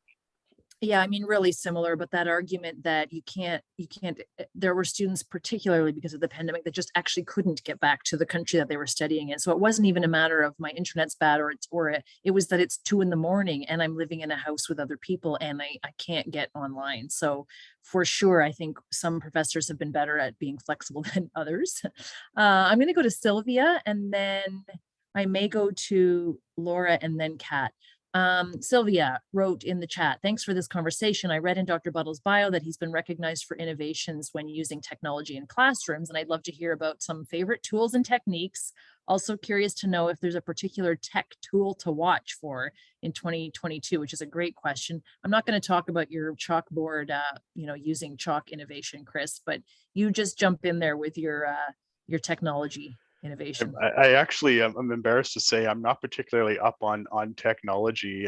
Yeah, I mean, really similar, but that argument that there were students, particularly because of the pandemic, that just actually couldn't get back to the country that they were studying in. So it wasn't even a matter of my internet's bad it was that it's 2 a.m. and I'm living in a house with other people and I can't get online. So for sure, I think some professors have been better at being flexible than others. I'm going to go to Sylvia and then I may go to Laura and then Kat. Sylvia wrote in the chat, thanks for this conversation. I read in Dr. Buddle's bio that he's been recognized for innovations when using technology in classrooms, and I'd love to hear about some favorite tools and techniques. Also curious to know if there's a particular tech tool to watch for in 2022, which is a great question. I'm not going to talk about your chalkboard, using chalk innovation, Chris, but you just jump in there with your technology innovation. I actually, I'm embarrassed to say I'm not particularly up on technology.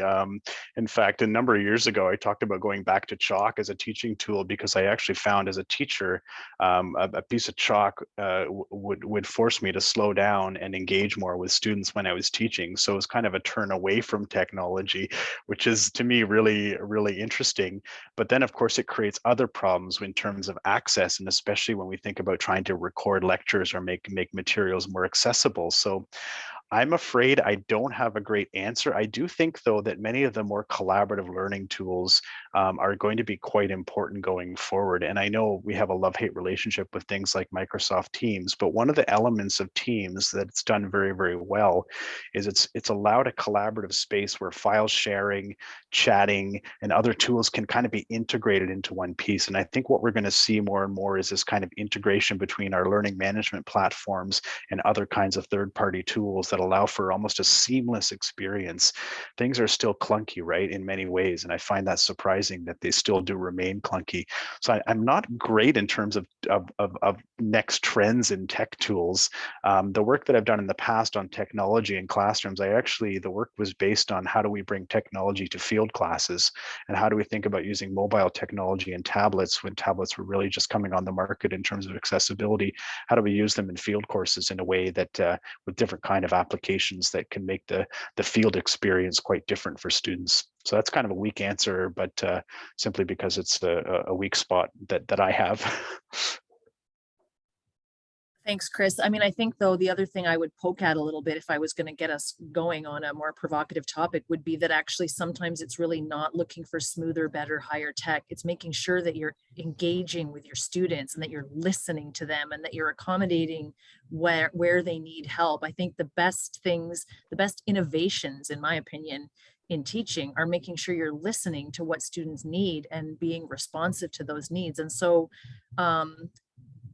In fact, a number of years ago, I talked about going back to chalk as a teaching tool because I actually found as a teacher, a piece of chalk would force me to slow down and engage more with students when I was teaching. So it was kind of a turn away from technology, which is to me really, really interesting. But then, of course, it creates other problems in terms of access, and especially when we think about trying to record lectures or make materials more accessible. So I'm afraid I don't have a great answer. I do think, though, that many of the more collaborative learning tools are going to be quite important going forward. And I know we have a love-hate relationship with things like Microsoft Teams, but one of the elements of Teams that's done very, very well is it's allowed a collaborative space where file sharing, chatting, and other tools can kind of be integrated into one piece. And I think what we're going to see more and more is this kind of integration between our learning management platforms and other kinds of third-party tools that allow for almost a seamless experience. Things are still clunky, right, in many ways, and I find that surprising that they still do remain clunky. So I'm not great in terms of next trends in tech tools. The work that I've done in the past on technology in classrooms, the work was based on how do we bring technology to field classes, and how do we think about using mobile technology and tablets when tablets were really just coming on the market in terms of accessibility. How do we use them in field courses in a way that with different kind of applications that can make the field experience quite different for students? So that's kind of a weak answer, but simply because it's a weak spot that I have. Thanks, Chris. I mean, I think, though, the other thing I would poke at a little bit if I was going to get us going on a more provocative topic would be that actually sometimes it's really not looking for smoother, better, higher tech. It's making sure that you're engaging with your students and that you're listening to them and that you're accommodating where they need help. I think the best innovations, in my opinion, in teaching are making sure you're listening to what students need and being responsive to those needs. And so,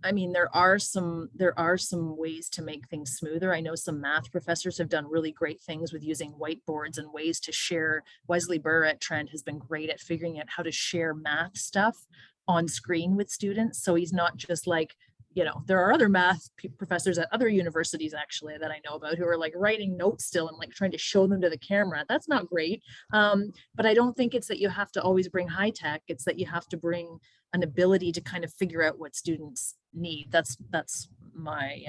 I mean, there are some ways to make things smoother. I know some math professors have done really great things with using whiteboards and ways to share. Wesley Burr at Trent has been great at figuring out how to share math stuff on screen with students. So he's not just like, there are other math professors at other universities actually that I know about who are like writing notes still and like trying to show them to the camera. That's not great. But I don't think it's that you have to always bring high tech. It's that you have to bring an ability to kind of figure out what students need. That's my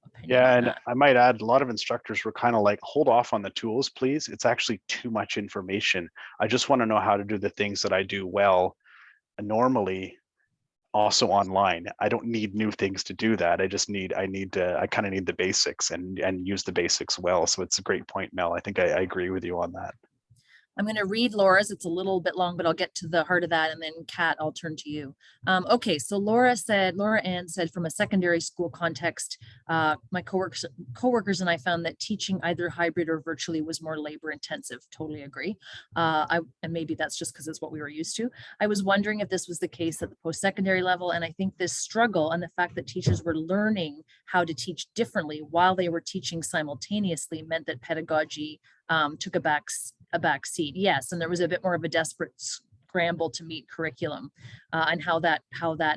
opinion. Yeah, and I might add, a lot of instructors were kind of like, hold off on the tools, please. It's actually too much information. I just want to know how to do the things that I do well normally also online. I don't need new things to do that. I kind of need the basics and use the basics well. So it's a great point, Mel. I think I agree with you on that. I'm going to read Laura's. It's a little bit long, but I'll get to the heart of that. And then Kat, I'll turn to you. Okay, so Laura Ann said, from a secondary school context, my coworkers and I found that teaching either hybrid or virtually was more labor intensive. Totally agree. And maybe that's just because it's what we were used to. I was wondering if this was the case at the post-secondary level. And I think this struggle and the fact that teachers were learning how to teach differently while they were teaching simultaneously meant that pedagogy took a back seat. Yes, and there was a bit more of a desperate scramble to meet curriculum, and how that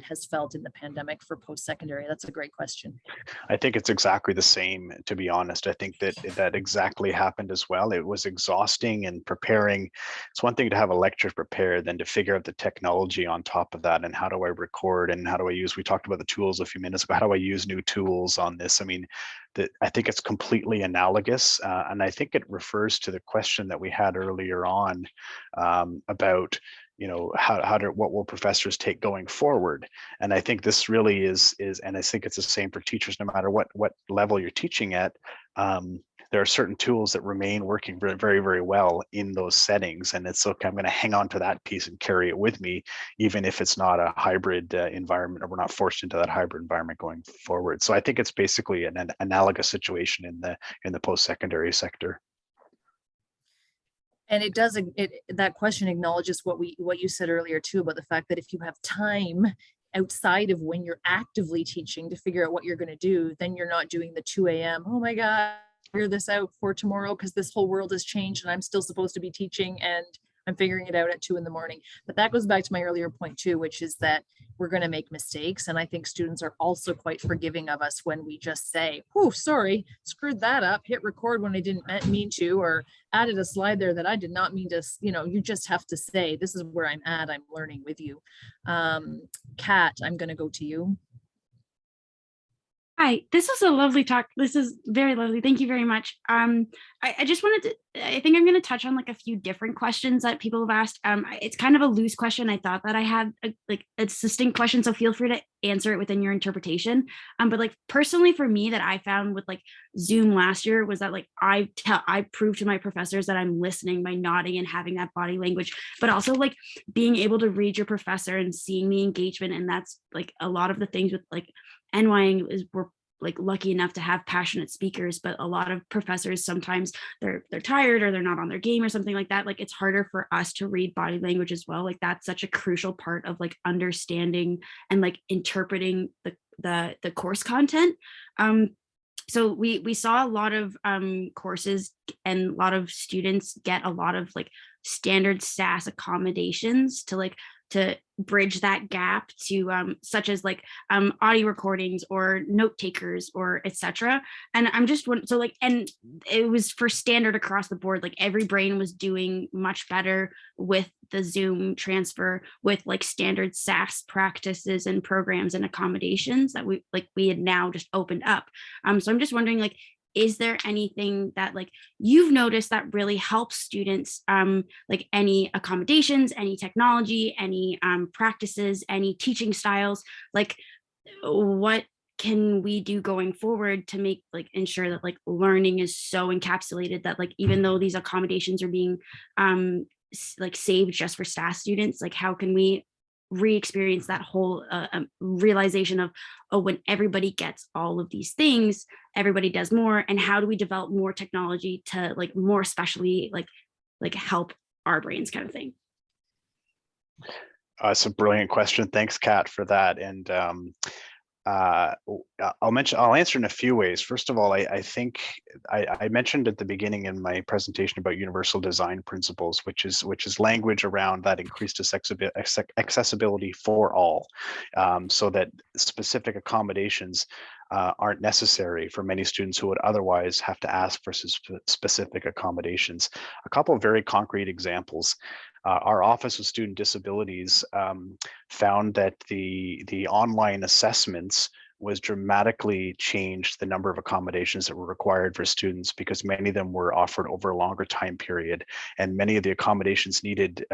has felt in the pandemic for post-secondary. That's a great question. I think it's exactly the same, to be honest. I think that exactly happened as well. It was exhausting and preparing. It's one thing to have a lecture prepared than to figure out the technology on top of that, and how do I record and how do I use, we talked about the tools a few minutes ago, how do I use new tools on this? I mean, I think it's completely analogous, and I think it refers to the question that we had earlier on about what will professors take going forward? And I think this really is, and I think it's the same for teachers, no matter what level you're teaching at. There are certain tools that remain working very, very, very well in those settings. And it's okay, I'm going to hang on to that piece and carry it with me, even if it's not a hybrid environment, or we're not forced into that hybrid environment going forward. So I think it's basically an analogous situation in the post-secondary sector. And it does, that question acknowledges what you said earlier too, about the fact that if you have time outside of when you're actively teaching to figure out what you're going to do, then you're not doing the 2 a.m. Oh my God, figure this out for tomorrow because this whole world has changed and I'm still supposed to be teaching and I'm figuring it out at 2 a.m. But that goes back to my earlier point too, which is that we're going to make mistakes. And I think students are also quite forgiving of us when we just say, "Oh, sorry, screwed that up, hit record when I didn't mean to, or added a slide there that I did not mean to," you just have to say, "This is where I'm at, I'm learning with you." Kat, I'm going to go to you. Hi, this was a lovely talk. This is very lovely. Thank you very much. I just wanted to, I think I'm going to touch on like a few different questions that people have asked. It's kind of a loose question. I thought that I had a distinct question, so feel free to answer it within your interpretation. But like personally for me, that I found with like Zoom last year was that like I proved to my professors that I'm listening by nodding and having that body language, but also like being able to read your professor and seeing the engagement. And that's like a lot of the things with like Enwayaang is we're like lucky enough to have passionate speakers, but a lot of professors sometimes they're tired or they're not on their game or something like that. Like it's harder for us to read body language as well. Like that's such a crucial part of like understanding and like interpreting the course content. So we saw a lot of courses and a lot of students get a lot of like standard SAS accommodations to bridge that gap to such as like audio recordings or note takers or etc. And I'm just so like, and it was for standard across the board, like every brain was doing much better with the Zoom transfer with like standard SAS practices and programs and accommodations that we had now just opened up. So I'm just wondering, like, is there anything that like you've noticed that really helps students, like any accommodations, any technology, any practices, any teaching styles? Like what can we do going forward to make like ensure that like learning is so encapsulated that like even though these accommodations are being like saved just for SAS students, like how can we re-experience that whole realization of, oh, when everybody gets all of these things, everybody does more, and how do we develop more technology to like more especially like help our brains, kind of thing? It's a brilliant question. Thanks, Kat, for that. And I'll answer in a few ways. First of all, I think I mentioned at the beginning in my presentation about universal design principles, which is language around that increased accessibility for all, so that specific accommodations aren't necessary for many students who would otherwise have to ask for specific accommodations. A couple of very concrete examples. Our Office of Student Disabilities found that the online assessments was dramatically changed the number of accommodations that were required for students, because many of them were offered over a longer time period, and many of the accommodations needed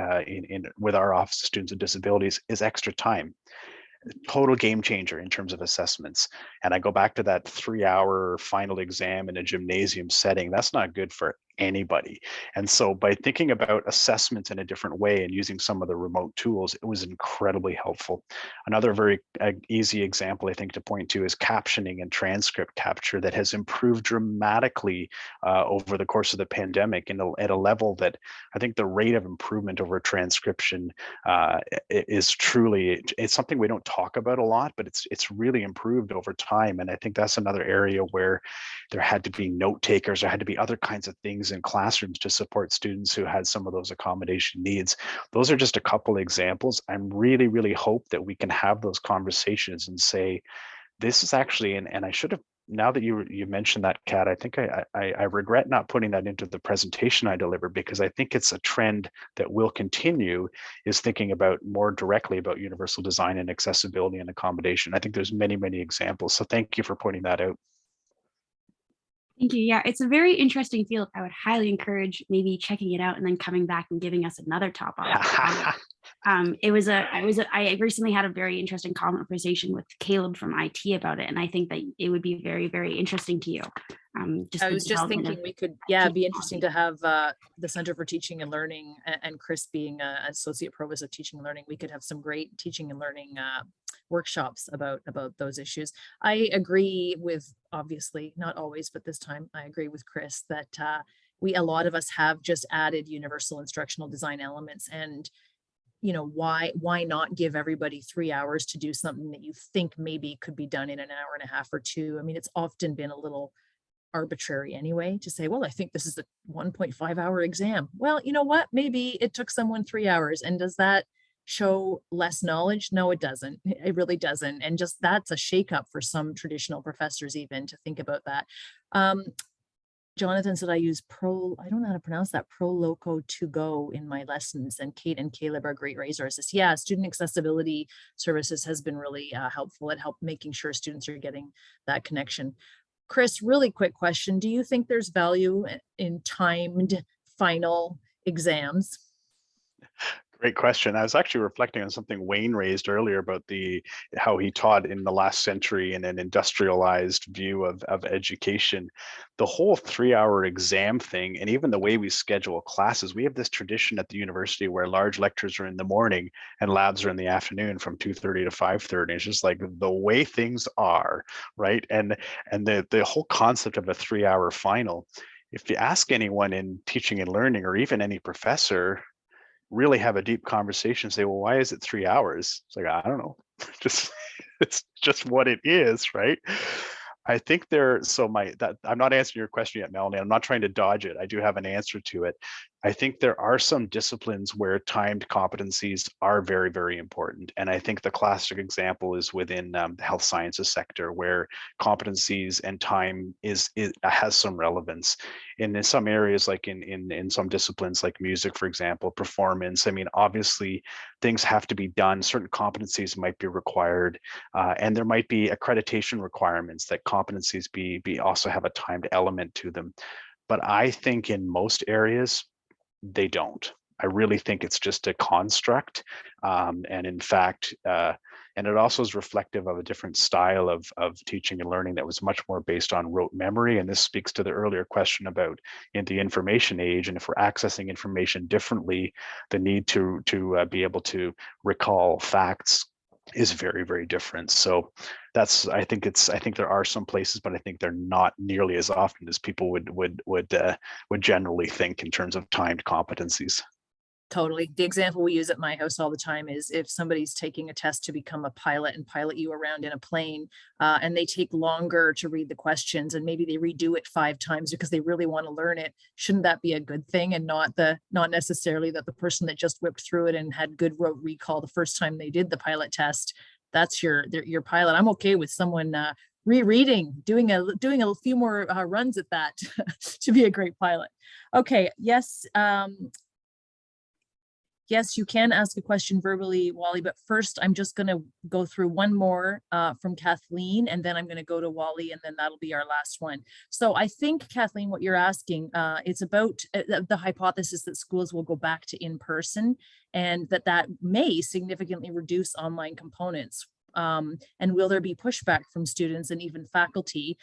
with our Office of Students with Disabilities is extra time. Total game changer in terms of assessments. And I go back to that 3-hour final exam in a gymnasium setting. That's not good for anybody. And so by thinking about assessments in a different way and using some of the remote tools, it was incredibly helpful. Another very easy example I think to point to is captioning and transcript capture that has improved dramatically over the course of the pandemic at a level that I think the rate of improvement over transcription is truly, it's something we don't talk about a lot, but it's really improved over time. And I think that's another area where there had to be note takers, there had to be other kinds of things in classrooms to support students who had some of those accommodation needs. Those are just a couple examples. I'm really hope that we can have those conversations and say, this is actually, and I should have, now that you mentioned that, Kat, I think I regret not putting that into the presentation I delivered, because I think it's a trend that will continue, is thinking about more directly about universal design and accessibility and accommodation. I think there's many examples. So thank you for pointing that out. Thank you. Yeah, it's a very interesting field. I would highly encourage maybe checking it out and then coming back and giving us another talk on it. I recently had a very interesting conversation with Caleb from IT about it, and I think that it would be very, very interesting to you. I was just thinking we could, be interesting to have the Center for Teaching and Learning and Chris being Associate Provost of Teaching and Learning. We could have some great teaching and learning workshops about those issues. I agree with, obviously, not always, but this time I agree with Chris that a lot of us have just added universal instructional design elements, and why not give everybody 3 hours to do something that you think maybe could be done in an hour and a half or two? I mean, it's often been a little arbitrary anyway to say, well, I think this is a 1.5 hour exam. Well, you know what? Maybe it took someone 3 hours. And does that show less knowledge? No, it doesn't. It really doesn't. And just that's a shakeup for some traditional professors even to think about that. Jonathan said I use I don't know how to pronounce that, Proloco to go in my lessons, and Kate and Caleb are great resources. Yeah, student accessibility services has been really helpful at making sure students are getting that connection. Chris, really quick question. Do you think there's value in timed final exams? Great question. I was actually reflecting on something Wayne raised earlier about how he taught in the last century in an industrialized view of education. The whole 3-hour exam thing, and even the way we schedule classes, we have this tradition at the university where large lectures are in the morning and labs are in the afternoon from 2:30 to 5:30. It's just like the way things are, right? And the whole concept of a 3-hour final, if you ask anyone in teaching and learning, or even any professor, really have a deep conversation, say, well, why is it 3 hours? It's like, I don't know, it's just what it is, right? I think I'm not answering your question yet, Melanie. I'm not trying to dodge it. I do have an answer to it. I think there are some disciplines where timed competencies are very, very important. And I think the classic example is within the health sciences sector, where competencies and time has some relevance. In some areas, like in some disciplines like music, for example, performance, I mean, obviously things have to be done. Certain competencies might be required, and there might be accreditation requirements that competencies be also have a timed element to them. But I think in most areas, they don't. I really think it's just a construct. And in fact, and it also is reflective of a different style of teaching and learning that was much more based on rote memory. And this speaks to the earlier question about in the information age, and if we're accessing information differently, the need to be able to recall facts is very, very different. So I think there are some places, but I think they're not nearly as often as people would generally think in terms of timed competencies. Totally. The example we use at my house all the time is if somebody's taking a test to become a pilot and pilot you around in a plane, and they take longer to read the questions, and maybe they redo it 5 times because they really want to learn it. Shouldn't that be a good thing, and not necessarily that the person that just whipped through it and had good rote recall the first time they did the pilot test, that's your pilot. I'm okay with someone rereading, doing a few more runs at that to be a great pilot. Okay. Yes. Yes, you can ask a question verbally, Wally, but first I'm just going to go through one more from Kathleen, and then I'm going to go to Wally, and then that'll be our last one. So I think, Kathleen, what you're asking, it's about the hypothesis that schools will go back to in-person, and that may significantly reduce online components. And will there be pushback from students and even faculty?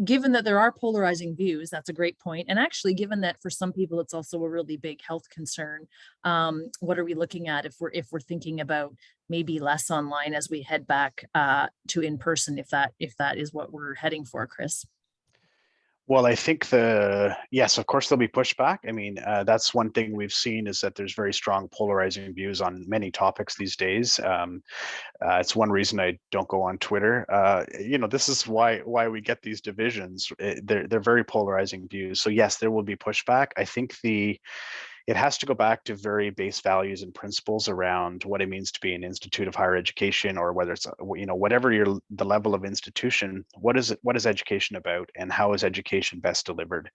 Given that there are polarizing views, that's a great point. And actually, given that for some people, it's also a really big health concern. What are we looking at if we're thinking about maybe less online as we head back to in person, if that is what we're heading for, Chris? Well, I think yes, of course, there'll be pushback. I mean, that's one thing we've seen, is that there's very strong polarizing views on many topics these days. It's one reason I don't go on Twitter. This is why we get these divisions. They're very polarizing views. So yes, there will be pushback. I think it has to go back to very base values and principles around what it means to be an institute of higher education, or whether it's, whatever the level of institution, what is education about, and how is education best delivered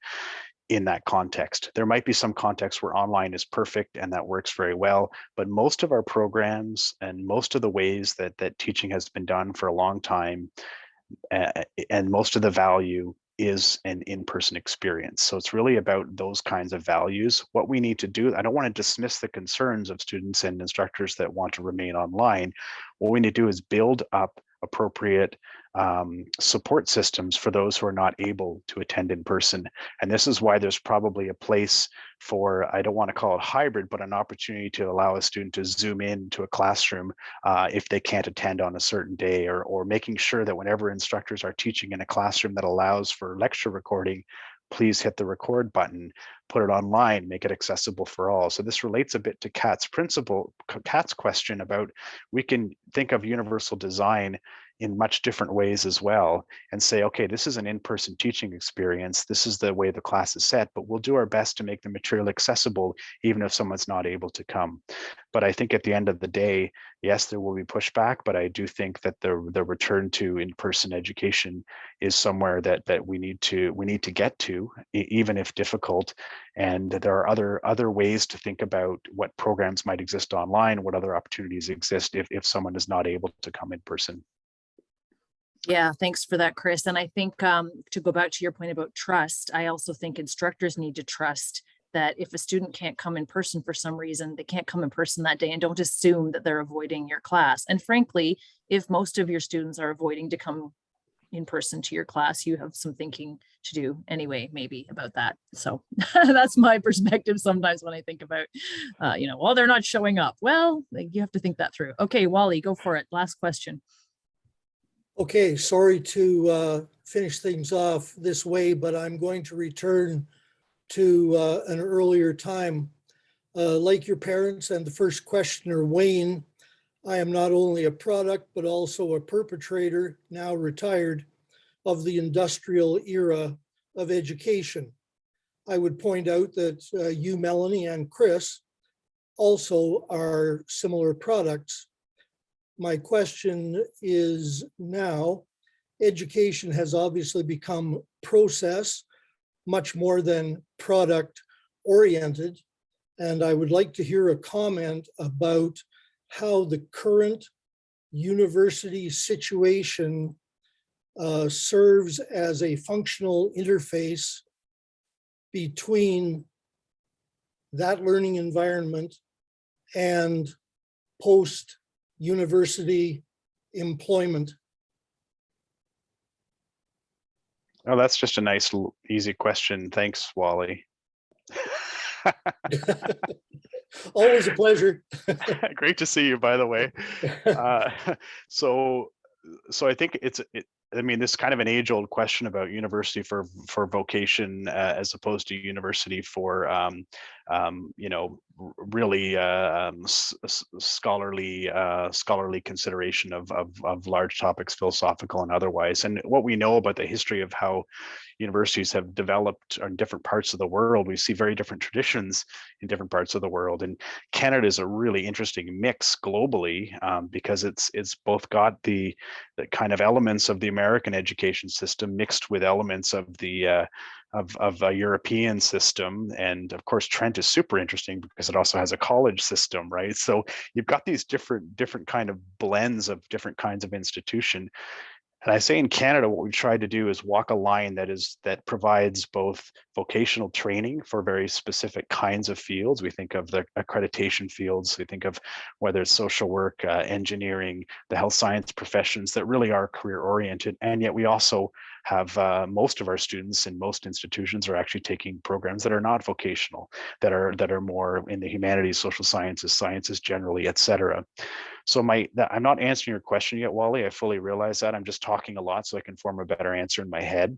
in that context. There might be some contexts where online is perfect and that works very well, but most of our programs and most of the ways that teaching has been done for a long time, and most of the value is an in-person experience. So it's really about those kinds of values. What we need to do, I don't want to dismiss the concerns of students and instructors that want to remain online. What we need to do is build up appropriate support systems for those who are not able to attend in person. And this is why there's probably a place for, I don't want to call it hybrid, but an opportunity to allow a student to zoom in to a classroom if they can't attend on a certain day, or making sure that whenever instructors are teaching in a classroom that allows for lecture recording, please hit the record button, put it online, make it accessible for all. So this relates a bit to Kat's question about, we can think of universal design in much different ways as well, and say, okay, this is an in-person teaching experience, this is the way the class is set, but we'll do our best to make the material accessible even if someone's not able to come. But I think at the end of the day, yes, there will be pushback, but I do think that the return to in-person education is somewhere that we need to get to, even if difficult. And there are other ways to think about what programs might exist online, what other opportunities exist if someone is not able to come in person. Yeah, thanks for that, Chris. And I think to go back to your point about trust, I also think instructors need to trust that if a student can't come in person for some reason, they can't come in person that day, and don't assume that they're avoiding your class. And frankly, if most of your students are avoiding to come in person to your class, you have some thinking to do anyway, maybe, about that. So that's my perspective sometimes when I think about, well, they're not showing up. Well, you have to think that through. Okay, Wally, go for it. Last question. Okay, sorry to finish things off this way, but I'm going to return to an earlier time. Like your parents and the first questioner, Wayne, I am not only a product, but also a perpetrator, now retired, of the industrial era of education. I would point out that you, Melanie, and Chris also are similar products. My question is now, education has obviously become process much more than product oriented. And I would like to hear a comment about how the current university situation serves as a functional interface between that learning environment and post-university employment. Oh, that's just a nice, easy question. Thanks, Wally. Always a pleasure. Great to see you, by the way. So I think I mean, this is kind of an age-old question about university for vocation as opposed to university for really scholarly consideration of large topics, philosophical and otherwise. And what we know about the history of how universities have developed in different parts of the world, we see very different traditions in different parts of the world. And Canada is a really interesting mix globally because it's both got the kind of elements of the American education system mixed with elements of the of a European system. And of course, Trent is super interesting because it also has a college system, right? So you've got these different kind of blends of different kinds of institution. And I say in Canada, what we've tried to do is walk a line that provides both vocational training for very specific kinds of fields. We think of the accreditation fields. We think of whether it's social work, engineering, the health science professions that really are career oriented. And yet we also have most of our students in most institutions are actually taking programs that are not vocational, that are more in the humanities, social sciences generally, et cetera. So I'm not answering your question yet, Wally. I fully realize that. I'm just talking a lot so I can form a better answer in my head.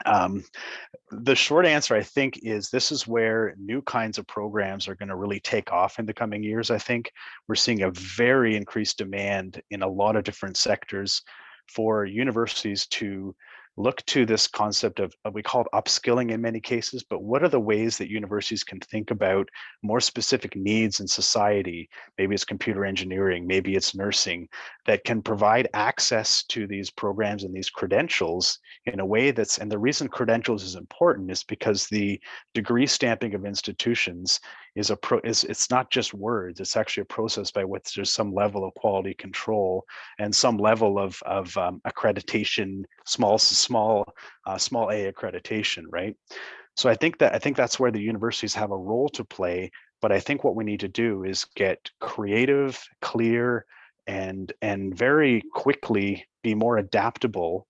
The short answer, I think, is this is where new kinds of programs are going to really take off in the coming years. I think we're seeing a very increased demand in a lot of different sectors for universities to look to this concept of we call it upskilling in many cases, but what are the ways that universities can think about more specific needs in society? Maybe it's computer engineering, maybe it's nursing, that can provide access to these programs and these credentials in a way and the reason credentials is important is because the degree stamping of institutions it's not just words. It's actually a process by which there's some level of quality control and some level of accreditation, small A accreditation, right? So I think that's where the universities have a role to play. But I think what we need to do is get creative, clear, and very quickly be more adaptable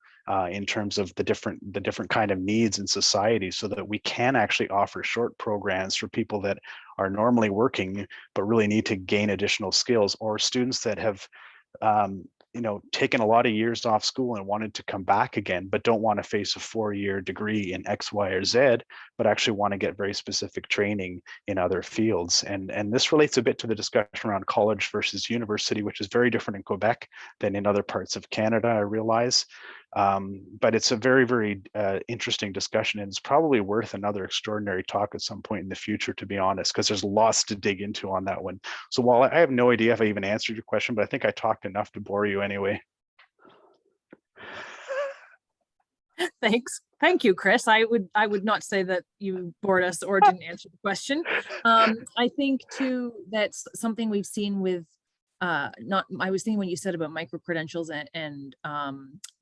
in terms of the different kind of needs in society, so that we can actually offer short programs for people that are normally working but really need to gain additional skills, or students that have taken a lot of years off school and wanted to come back again, but don't want to face a 4-year degree in X, Y, or Z, but actually want to get very specific training in other fields. And this relates a bit to the discussion around college versus university, which is very different in Quebec than in other parts of Canada, I realize. But it's a very, very interesting discussion, and it's probably worth another extraordinary talk at some point in the future, to be honest, because there's lots to dig into on that one. So while I have no idea if I even answered your question, but I think I talked enough to bore you anyway. Thanks. Thank you, Chris. I would not say that you bored us or didn't answer the question. I think too, that's something we've seen with I was thinking when you said about micro credentials and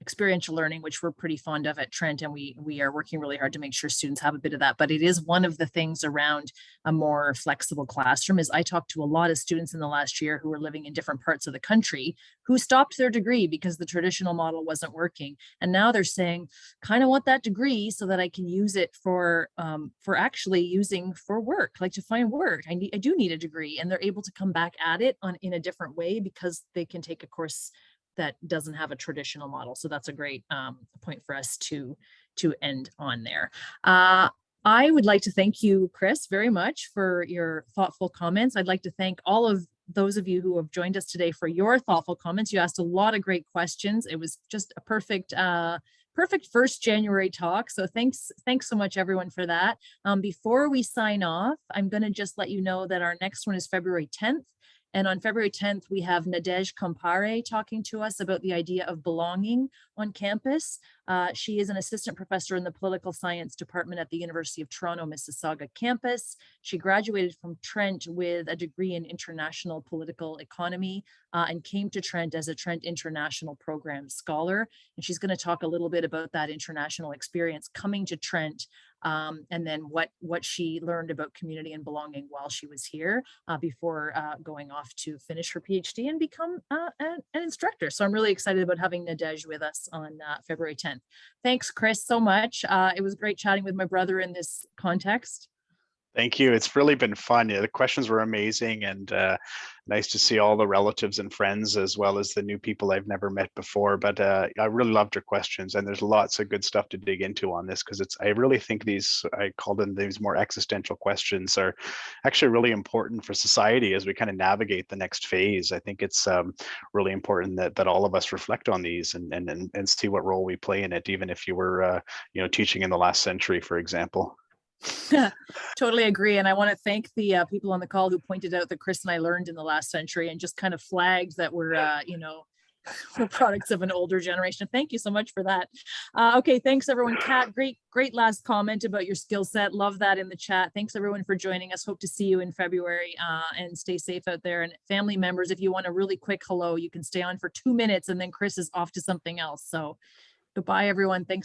experiential learning, which we're pretty fond of at Trent, and we are working really hard to make sure students have a bit of that. But it is one of the things around a more flexible classroom. Is I talked to a lot of students in the last year who were living in different parts of the country who stopped their degree because the traditional model wasn't working, and now they're saying, kind of want that degree so that I can use it for actually using for work, like to find work. I do need a degree, and they're able to come back at it in a different way because they can take a course that doesn't have a traditional model. So that's a great point for us to end on there. I would like to thank you, Chris, very much for your thoughtful comments. I'd like to thank all of those of you who have joined us today for your thoughtful comments. You asked a lot of great questions. It was just a perfect 1st January talk. So thanks so much, everyone, for that. Before we sign off, I'm going to just let you know that our next one is February 10th. And on February 10th, we have Nadej Kompare talking to us about the idea of belonging on campus. She is an assistant professor in the political science department at the University of Toronto, Mississauga campus. She graduated from Trent with a degree in international political economy and came to Trent as a Trent International Program Scholar. And she's going to talk a little bit about that international experience coming to Trent, and then what she learned about community and belonging while she was here before going off to finish her PhD and become an instructor. So I'm really excited about having Nadej with us on February 10th. Thanks, Chris, so much. It was great chatting with my brother in this context. Thank you. It's really been fun. Yeah, the questions were amazing, and nice to see all the relatives and friends as well as the new people I've never met before. But I really loved your questions, and there's lots of good stuff to dig into on this, because I really think I call them these more existential questions, are actually really important for society as we kind of navigate the next phase. I think it's really important that all of us reflect on these and see what role we play in it, even if you were teaching in the last century, for example. Totally agree. And I want to thank the people on the call who pointed out that Chris and I learned in the last century and just kind of flagged that we're, we're products of an older generation. Thank you so much for that. Okay, thanks everyone. Kat, great last comment about your skill set. Love that in the chat. Thanks everyone for joining us. Hope to see you in February, and stay safe out there. And family members, if you want a really quick hello, you can stay on for 2 minutes and then Chris is off to something else. So goodbye everyone. Thanks.